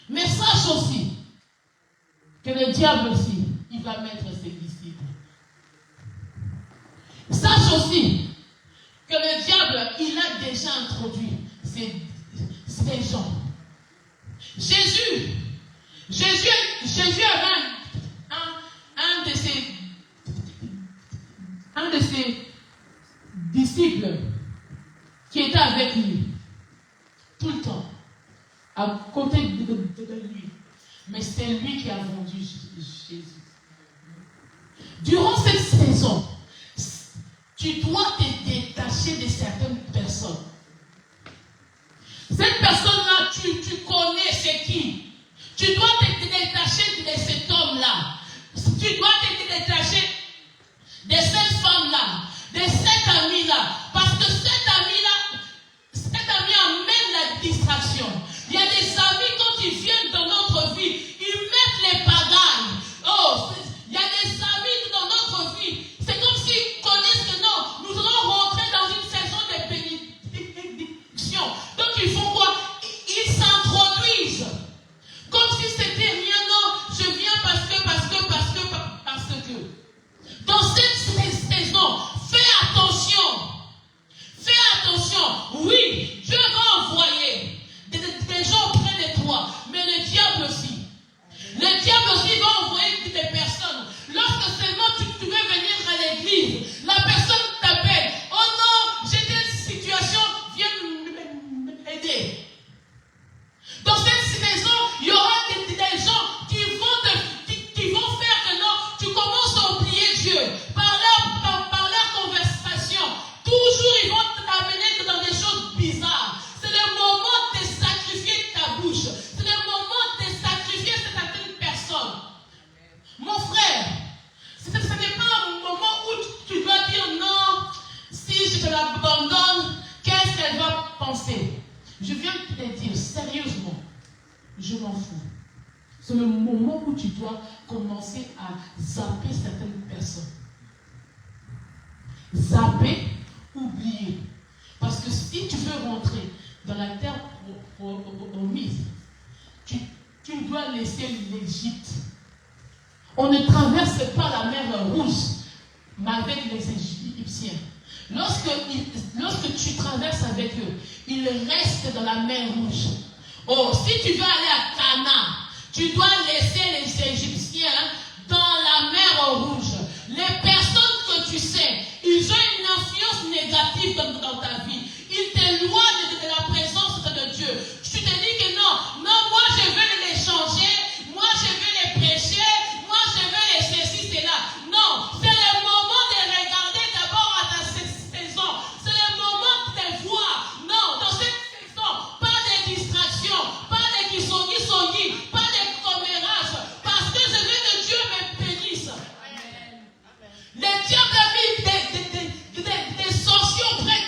B: Mais sache aussi que le diable aussi, il va mettre ses disciples. Sache aussi que le diable, il a déjà introduit ces gens. Jésus avait un de ses disciples qui était avec lui tout le temps, à côté de lui. Mais c'est lui qui a vendu Jésus. Durant cette saison, tu dois te détacher de certaines personnes. Cette personne-là, tu connais c'est qui. Tu dois te détacher de cet homme-là. Tu dois te détacher de cette femme-là, de cet ami-là. Parce que cet ami amène la distraction. Il y a des amis, quand ils viennent dans notre vie, ils mettent les pagailles. Oh, il y a des amis dans notre vie. C'est comme s'ils connaissent que non, nous allons rentrer dans une saison de bénédiction. Donc ils font quoi? Ils s'introduisent. Comme si c'était rien. Non, je viens parce que. Dans cette saison, fais attention. Fais attention. Oui, Dieu va envoyer des gens auprès de toi. Mais le diable aussi. Le diable aussi va envoyer des personnes. Lorsque seulement tu veux venir à l'église, la personne t'appelle. Oh non, j'ai telle situation, viens m'aider. Dans cette saison, il y aura des gens qui vont faire que non, tu commences à oublier Dieu. Par leur conversation, toujours ils vont t'amener dans des choses bizarres. C'est le moment de sacrifier ta bouche. C'est le moment de sacrifier certaines personnes. Mon frère, ce n'est pas un moment où tu dois dire non, si je te l'abandonne, qu'est-ce qu'elle va penser? Je viens de te dire sérieusement, je m'en fous. C'est le moment où tu dois commencer à zapper certaines personnes. Zapper, oublier. Parce que si tu veux rentrer dans la terre promise, tu dois laisser l'Égypte. On ne traverse pas la mer Rouge, mais avec les Égyptiens. Lorsque tu traverses avec eux, ils restent dans la mer Rouge. Oh, si tu veux aller à Cana, Tu dois laisser les Égyptiens dans la mer Rouge. Les personnes que tu sais, ils ont une influence négative dans ta vie. Ils t'éloignent de la présence de Dieu. Tu te dis que non, moi je veux les changer, moi je veux les prêcher, moi je veux les ceci, cela. Non, c'est le moment de regarder d'abord à ta saison. C'est le moment de voir. Non, dans cette saison, pas de distraction, pas de kisongi, pas de commérage. Parce que je veux que Dieu me bénisse. Le diable a mis des sorciers auprès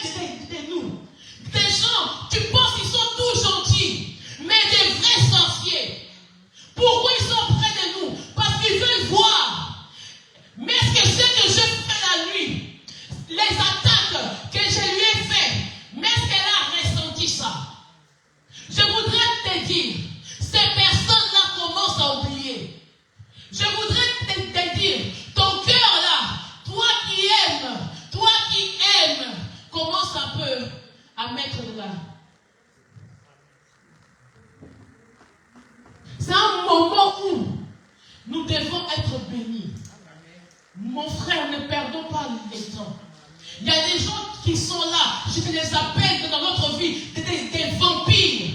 B: de nous. Des gens, tu penses qu'ils sont tous gentils, mais des vrais sorciers. Pourquoi ils sont auprès de nous? Parce qu'ils veulent voir. Mais est-ce que ce que je fais la nuit, les attaques que je lui ai faites, mais est-ce qu'elle a ressenti ça? Je voudrais te dire, ces personnes-là commencent à oublier. Je voudrais te dire, ton cœur là, toi qui aimes, commence un peu à mettre de là. C'est un moment où nous devons être bénis. Mon frère, ne perdons pas les temps. Il y a des gens qui sont là, je les appelle dans notre vie des vampires.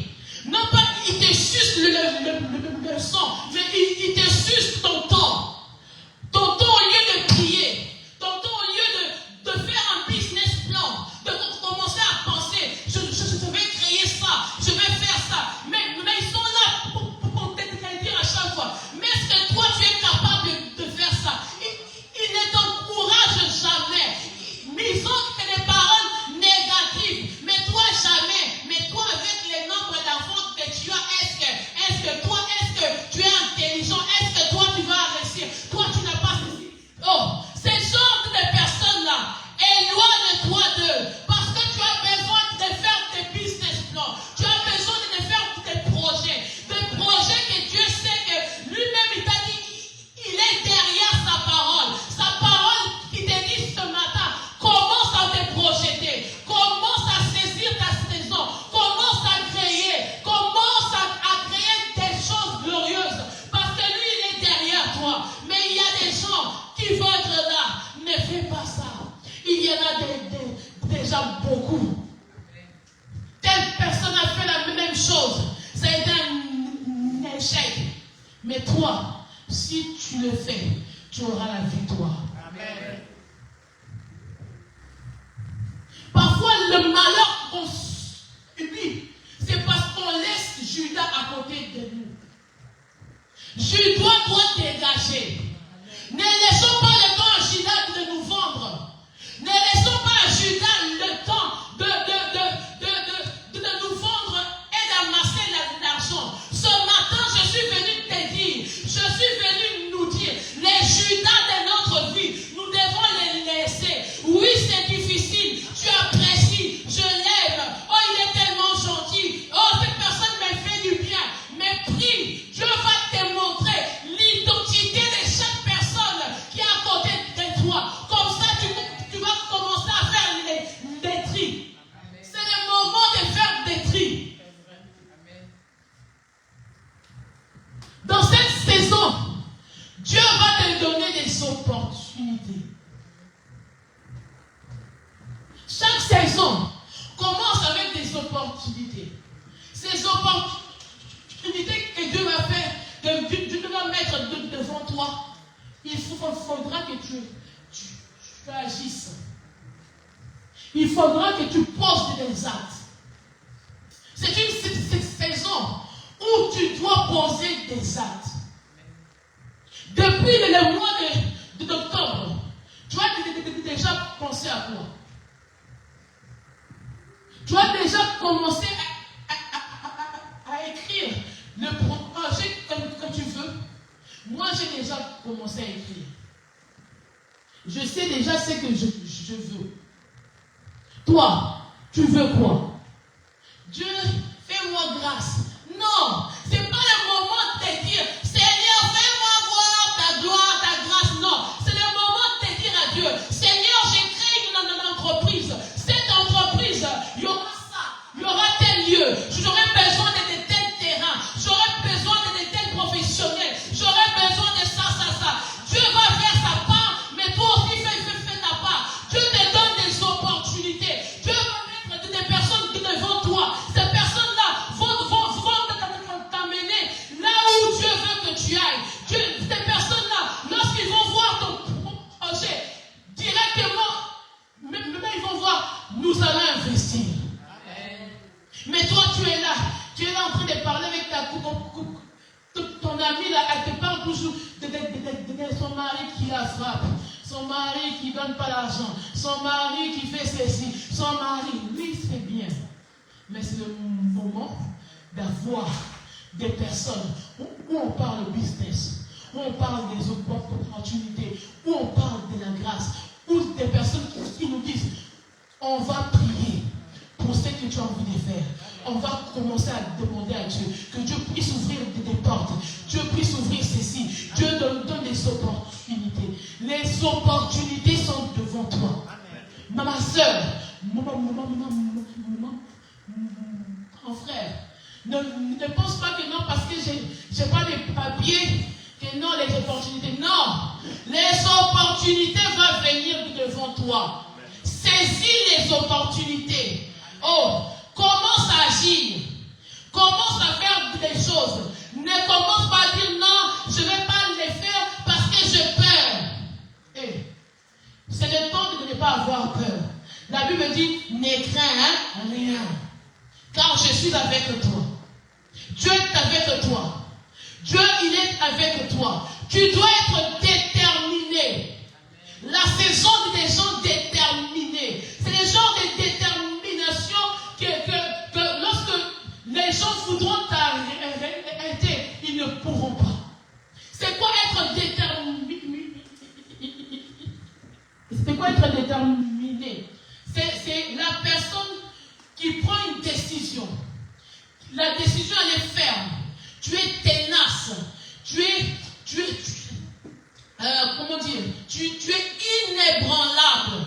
B: Non pas ils te sucent le sang, mais ils te sucent ton temps. Ton temps au lieu de prier, ton temps au lieu de faire un business plan, de commencer à penser, je vais créer ça, je vais faire ça. Mais ils sont là pour te dire à chaque fois, mais est-ce que toi tu es capable de faire ça? Ils ne t'encouragent jamais. Ils ont des paroles négatives, mais toi jamais. Mais toi avec les nombres d'enfants que tu as, est-ce que tu es intelligent? Est-ce que toi tu vas réussir? Toi tu n'as pas ceci. Oh, ces genre de personnes-là, éloigne-toi d'eux. Parce que tu as besoin de faire tes business plans. Tu as besoin de faire tes projets. Des projets que Dieu sait que lui-même il t'a dit, il est derrière sa parole. Sa parole qui te dit ce matin, commence à te projeter. Commence à saisir ta saison. Commence à créer. Commence à créer des choses glorieuses. Parce que lui, il est derrière toi. Mais il y a des gens qui vont être là. Ne fais pas ça. Il y en a déjà beaucoup. Telle personne a fait la même chose. C'est un échec. Mais toi, si tu le fais, tu auras la victoire. Amen. Parfois, le malheur qu'on subit, c'est parce qu'on laisse Judas à côté de nous. Judas doit dégager. Ne laissons pas le temps à Judas de nous vendre. Ne laissons pas à Judas le temps de nous vendre et d'amasser l'argent. Ce matin, je suis venu te dire, je suis venu nous dire, les Judas de notre vie, nous devons les laisser. Oui, c'est difficile, tu apprécies, je l'aime. Oh, il est tellement gentil. Oh, cette personne me fait du bien. Mais prie, Dieu va te montrer l'identité de chaque personne qui est à côté de toi. Comme ça, tu vas commencer à faire des tris. C'est le moment de faire des tris. Dans cette saison, Dieu va te donner des opportunités. Chaque saison commence avec des opportunités. Ces opportunités que Dieu va faire, que Dieu va mettre devant toi, il faudra que tu agisses. Il faudra que tu poses des actes. C'est une saison où tu dois poser des actes. Depuis le mois d'octobre, tu as déjà pensé à quoi? Tu as déjà commencé à écrire le projet que tu veux. Moi, j'ai déjà commencé à écrire. Je sais déjà ce que je veux. Toi, tu veux quoi? Dieu, fais-moi grâce. Non, ce n'est pas le moment de te dire, Seigneur, fais-moi voir ta gloire, ta grâce. Non, c'est le moment de te dire à Dieu, Seigneur, j'ai créé une entreprise. Cette entreprise, il y aura ça, il y aura tel lieu. J'aurai besoin de tel terrain, j'aurai besoin de telle profession. dit, là, elle te parle toujours de son mari qui la frappe, son mari qui ne donne pas l'argent, son mari qui fait ceci, son mari, oui, c'est bien. Mais c'est le moment d'avoir des personnes où on parle de business, où on parle des opportunités, où on parle de la grâce, où des personnes qui nous disent, on va prier pour ce que tu as envie de faire. On va commencer à demander à Dieu que Dieu puisse ouvrir des portes, Dieu puisse ouvrir ceci, Dieu donne des opportunités. Les opportunités sont devant toi. Ma soeur, mon frère, ne pense pas que non, parce que je n'ai pas les papiers, que non, les opportunités. Non, les opportunités vont venir devant toi. Saisis les opportunités. Oh, commence à agir. Commence à faire des choses. Ne commence pas à dire non, je ne vais pas les faire parce que j'ai peur. C'est le temps de ne pas avoir peur. La Bible dit, ne crains rien. Car je suis avec toi. Dieu est avec toi. Dieu, il est avec toi. Tu dois être déterminé. La saison des gens déterminés. C'est le genre de détermination que lorsque les gens voudront t'arrêter, ils ne pourront pas. C'est quoi être déterminé? C'est quoi être déterminé? C'est la personne qui prend une décision. La décision, elle est ferme. Tu es tenace. Tu es inébranlable.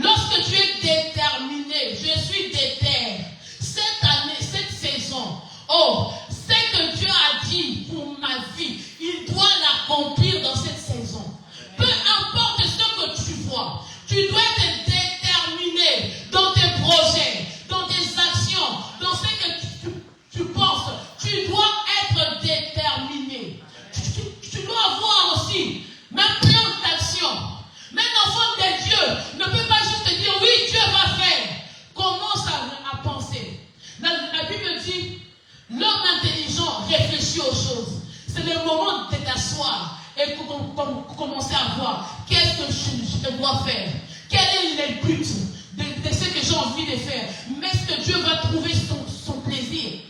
B: Lorsque tu es déterminé, je suis déter. Cette année, cette saison, oh, ce que Dieu a dit pour ma vie, il doit l'accomplir dans cette saison. Peu importe ce que tu vois, tu dois être déterminé dans tes projets, dans tes actions, dans ce que tu penses. Tu dois être déterminé. Tu dois avoir aussi même plan d'action. Même l'enfant de Dieu ne peut pas juste dire oui, Dieu va faire. Commence à penser. La Bible dit, l'homme intelligent réfléchit aux choses. C'est le moment de t'asseoir et commencer à voir qu'est-ce que je dois faire. Quel est le but de ce que j'ai envie de faire. Mais est-ce que Dieu va trouver son plaisir?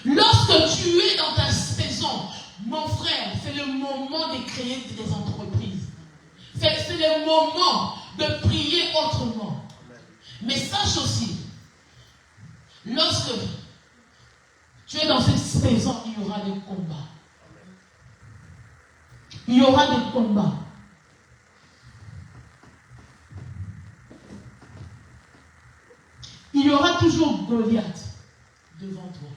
B: Lorsque tu es dans ta saison, mon frère, c'est le moment de créer des entreprises. C'est le moment de prier autrement. Mais sache aussi, lorsque tu es dans cette saison, il y aura des combats. Il y aura des combats. Il y aura toujours Goliath devant toi.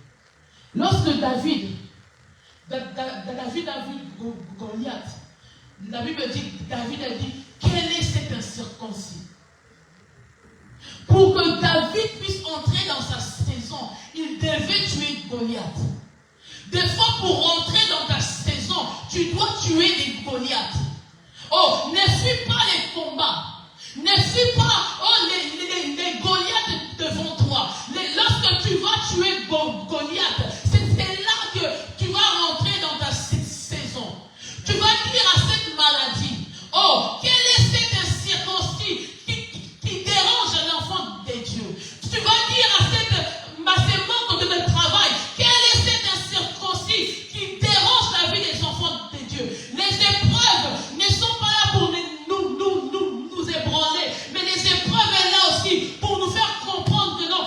B: Lorsque David a vu Goliath, la Bible dit, David a dit, quel est cet incirconcis? Pour que David puisse entrer dans sa saison, il devait tuer Goliath. Des fois, pour rentrer dans ta saison, tu dois tuer des Goliaths. Oh, ne fuis pas les combats. Ne fuis pas les Goliaths devant toi. Lorsque tu vas tuer Goliath, c'est là que tu vas rentrer dans ta saison. Tu vas dire à cette maladie, oh, quel est cet incirconcis qui dérange l'enfant de Dieu? Tu vas dire à cette manque de travail, quel est cet incirconcis qui dérange la vie des enfants de Dieu? Les épreuves ne sont pas là pour nous ébranler, mais les épreuves sont là aussi pour nous faire comprendre que non,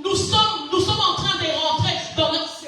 B: nous sommes en train de rentrer dans notre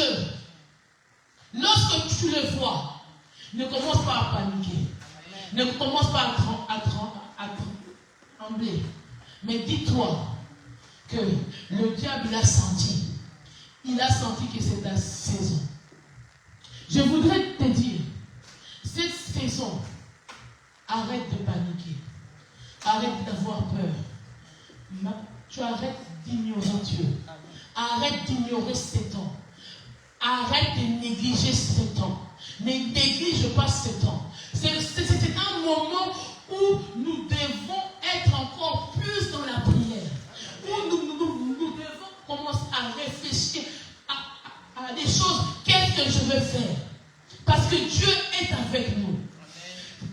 B: Dieu, lorsque tu le vois, ne commence pas à paniquer. Ne commence pas à trembler. Mais dis-toi que le diable a senti. Il a senti que c'est ta saison. Je voudrais te dire, cette saison, arrête de paniquer. Arrête d'avoir peur. Tu arrêtes d'ignorer Dieu. Arrête d'ignorer ces temps. Arrête de négliger ces temps. Ne néglige pas ces temps. C'est un moment où nous devons être encore plus dans la prière. Où nous devons commencer à réfléchir à des choses. Qu'est-ce que je veux faire? Parce que Dieu est avec nous.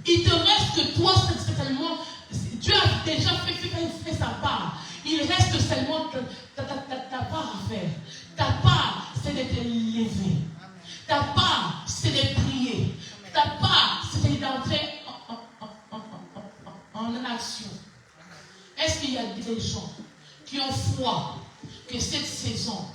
B: Il te reste que toi, seulement, Dieu a déjà fait sa part. Il reste seulement ta part à faire. Ta part, c'est de te lever. Ta part, c'est de prier. Ta part, c'est d'entrer en action. Est-ce qu'il y a des gens qui ont foi que cette saison,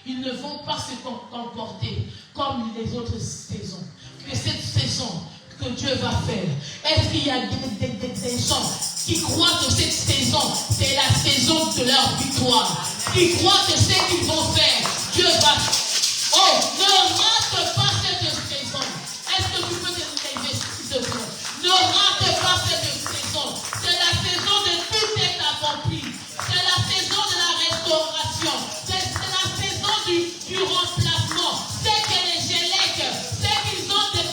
B: ils ne vont pas se comporter comme les autres saisons? Que cette saison que Dieu va faire, est-ce qu'il y a des gens qui croient que cette saison, c'est la saison de leur victoire, qui croient que ce qu'ils vont faire, Dieu va... Oh, ne rate pas cette saison. Est-ce que tu peux te lever, s'il te plaît? Ne rate pas cette saison. C'est la saison de tout est accompli. C'est la saison de la restauration. C'est la saison du remplacement. C'est que les Gélecs, c'est qu'ils ont des...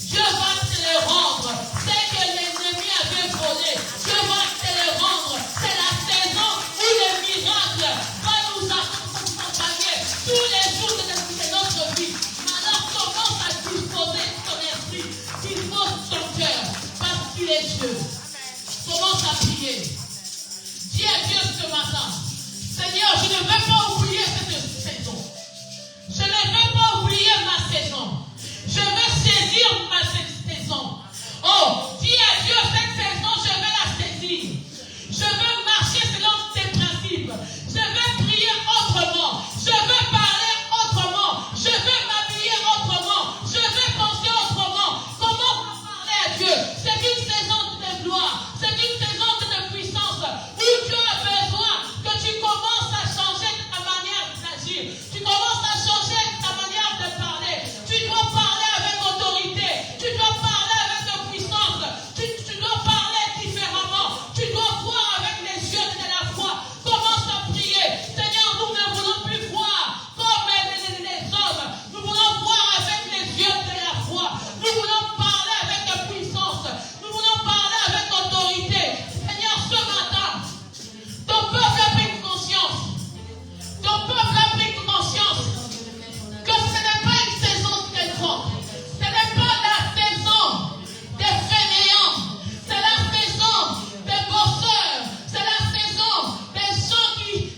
B: Dieu va te les rendre. C'est que l'ennemi avait volé. Dieu va te les rendre. C'est la saison où le miracle va nous accompagner tous les jours de notre vie. Alors commence à disposer ton esprit, dispose ton cœur, parce qu'il est Dieu. Commence à prier. Dis à Dieu ce matin, Seigneur, je ne veux pas oublier cette saison. Je ne veux pas oublier ma saison. Je veux saisir ma saison. Oh, dis à Dieu, cette saison, je vais la saisir. Je veux marcher selon tes principes. Je veux prier autrement. Je veux parler autrement. Je veux m'habiller autrement. Je veux penser autrement. Comment parler à Dieu? C'est une saison de gloire. C'est une saison de puissance où Dieu a besoin que tu commences à changer ta manière d'agir. Tu commences à changer ta manière de parler. Tu dois parler avec autorité. Tu dois parler avec puissance. Tu dois parler différemment. Tu dois voir avec les yeux de la foi. Commence à prier. Seigneur, nous ne voulons plus voir comme les hommes. Nous voulons voir avec les yeux de la foi. Nous voulons parler avec puissance. Nous voulons parler avec autorité. Seigneur, ce matin, ton peuple a pris conscience. Ton peuple a pris conscience que ce n'est pas une saison très grande. Ce n'est pas la saison des fainéants. C'est la saison des bosseurs. C'est la saison des gens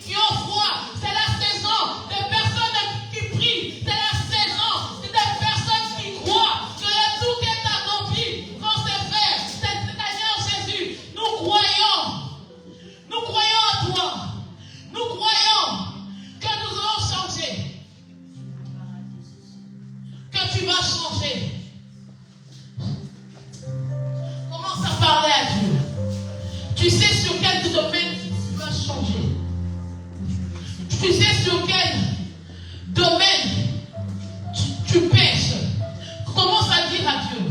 B: qui ont froid. C'est la saison des personnes qui prient. C'est la saison des personnes qui croient que tout est accompli quand c'est fait. Seigneur Jésus, nous croyons. Nous croyons à toi. Nous croyons que nous allons changer. Que tu vas changer. Commence à parler à Dieu. Tu sais sur quel domaine tu vas changer. Tu sais sur quel domaine tu pêches. Commence à dire à Dieu,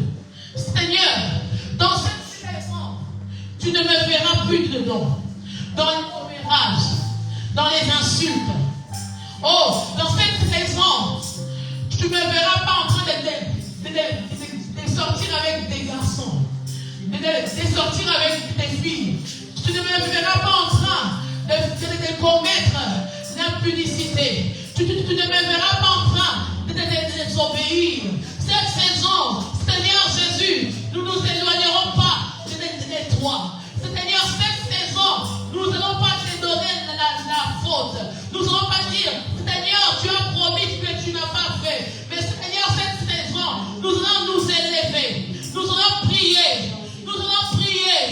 B: Seigneur, dans cette saison, tu ne me verras plus dedans. Dans le commérage, dans les insultes. Oh, dans cette saison, tu ne me verras pas en train de sortir avec des garçons, de sortir avec des filles. Tu ne me verras pas en train de commettre l'impudicité. Tu ne me verras pas en train de désobéir. Cette saison, Seigneur Jésus, nous ne nous éloignerons pas de toi. Seigneur, cette saison, nous n'allons pas te donner la faute. Nous n'allons pas dire, Seigneur, tu as promis que tu n'as pas fait. Mais Seigneur, cette saison, nous allons nous élever. Nous allons prier. Nous allons prier.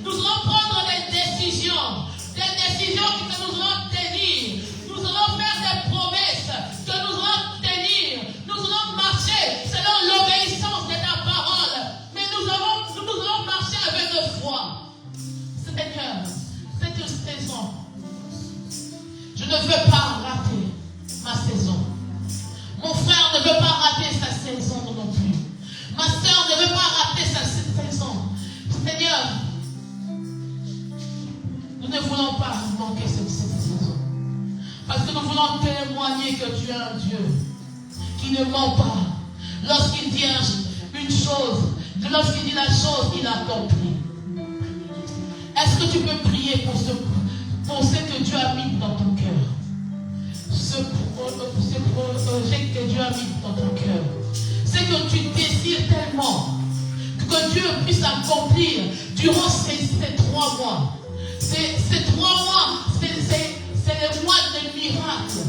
B: Nous allons prendre des décisions. Des décisions que nous allons tenir. Nous allons faire des promesses que nous allons tenir. ne veut pas rater ma saison. Mon frère ne veut pas rater sa saison non plus. Ma soeur ne veut pas rater sa saison. Seigneur, nous ne voulons pas manquer cette saison. Parce que nous voulons témoigner que tu es un Dieu qui ne ment pas. Lorsqu'il dit une chose, lorsqu'il dit la chose, il accomplit. Est-ce que tu peux prier pour ce que Dieu a mis dans ton cœur? Ce projet que Dieu a mis dans ton cœur. C'est que tu désires tellement que Dieu puisse accomplir durant ces 3 mois. Ces 3 mois, c'est le mois des miracles.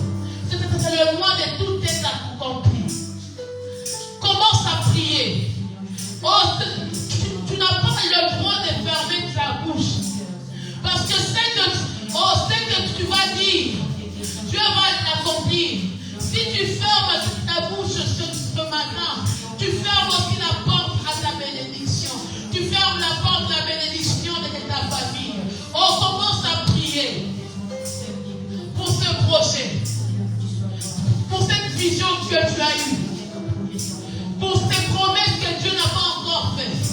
B: C'est le mois de tout est accompli. Commence à prier. Oh, tu n'as pas le droit de fermer ta bouche. Parce que c'est que tu vas dire, Dieu va l'accomplir. Si tu fermes ta bouche ce matin, tu fermes aussi la porte à ta bénédiction. Tu fermes la porte à la bénédiction de ta famille. Oh, commence à prier pour ce projet, pour cette vision que tu as eue, pour ces promesses que Dieu n'a pas encore faites.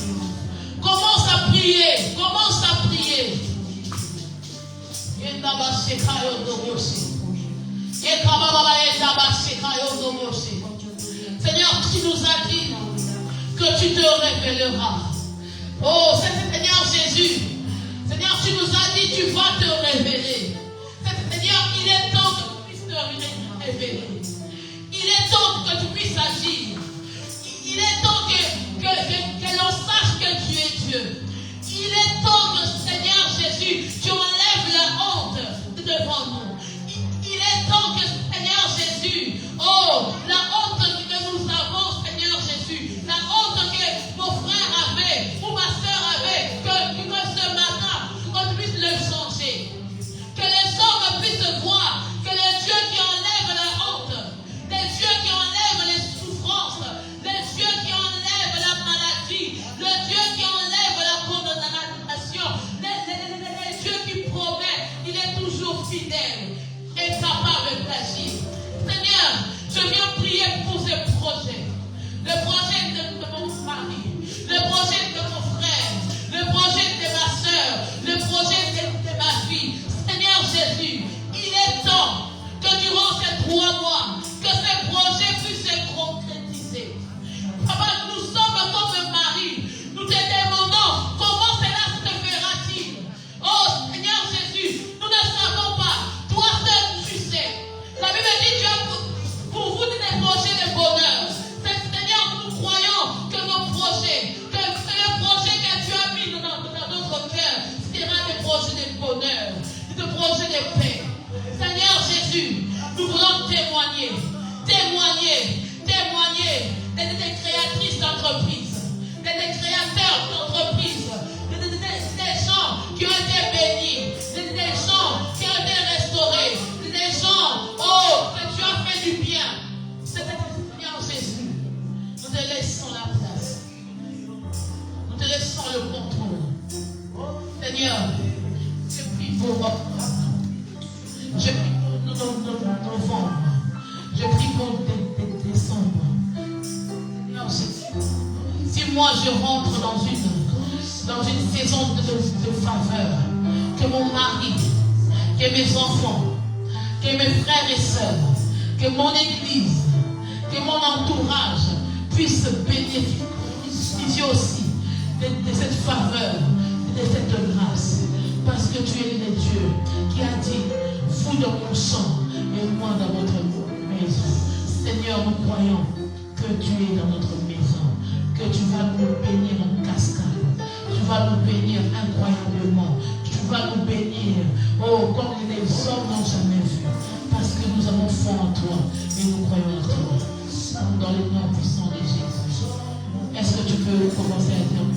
B: Commence à prier, commence à prier. Seigneur, tu nous as dit que tu te révéleras. Oh, Seigneur Jésus, Seigneur, tu nous as dit que tu vas te révéler. Seigneur, il est temps que tu puisses te révéler. Il est temps que tu puisses agir. Il est temps que l'on sache que tu es Dieu. Il est temps que, Seigneur Jésus, tu enlèves la honte devant nous. Il est temps que, Seigneur Jésus, oh, la honte que nous avons, Seigneur Jésus, la honte que mon frère avait, ou ma soeur avait, que ce matin, qu'on puisse le changer. Que les hommes puissent voir que le Dieu qui enlève la honte, le Dieu qui enlève les souffrances, le Dieu qui enlève la maladie, le Dieu qui enlève la condamnation, le Dieu qui promet, il est toujours fidèle et capable d'agir. Seigneur, je viens prier pour ce projet. Le projet de mon mari, le projet de mon frère, le projet de ma soeur, le projet de ma fille. Seigneur Jésus, il est temps que durant ces 3 mois, que ces projets puissent se concrétiser. Papa, nous sommes comme Marie. Nous te demandons comment cela se fera-t-il. Oh Seigneur Jésus, nous ne savons pas. Toi seul tu sais. La Bible dit tu as pour vous des projets de bonheur. Seigneur, nous croyons que nos projets, que le projet que tu as mis dans notre cœur sera des projets de bonheur, des projets de paix. Seigneur Jésus, nous voulons témoigner des créatrices d'entreprises, des créateurs d'entreprises, des gens qui ont été bénis, des gens qui ont été restaurés, des gens, oh, que tu as fait du bien. Seigneur Jésus, nous te laissons la place. Nous te laissons le contrôle. Seigneur, je prie pour je prie pour novembre. Je prie pour décembre. Si moi je rentre dans une saison de faveur, que mon mari, que mes enfants, que mes frères et sœurs, que mon église, que mon entourage puisse bénéficier aussi de cette faveur, de cette grâce. Parce que tu es le Dieu qui a dit, vous dans mon champ et moi dans votre maison. Seigneur, nous croyons que tu es dans notre maison, que tu vas nous bénir en cascade, tu vas nous bénir incroyablement, tu vas nous bénir, oh, comme les hommes n'ont jamais vu, parce que nous avons foi en toi et nous croyons en toi. Dans le nom puissant de Jésus. Est-ce que tu peux commencer à dire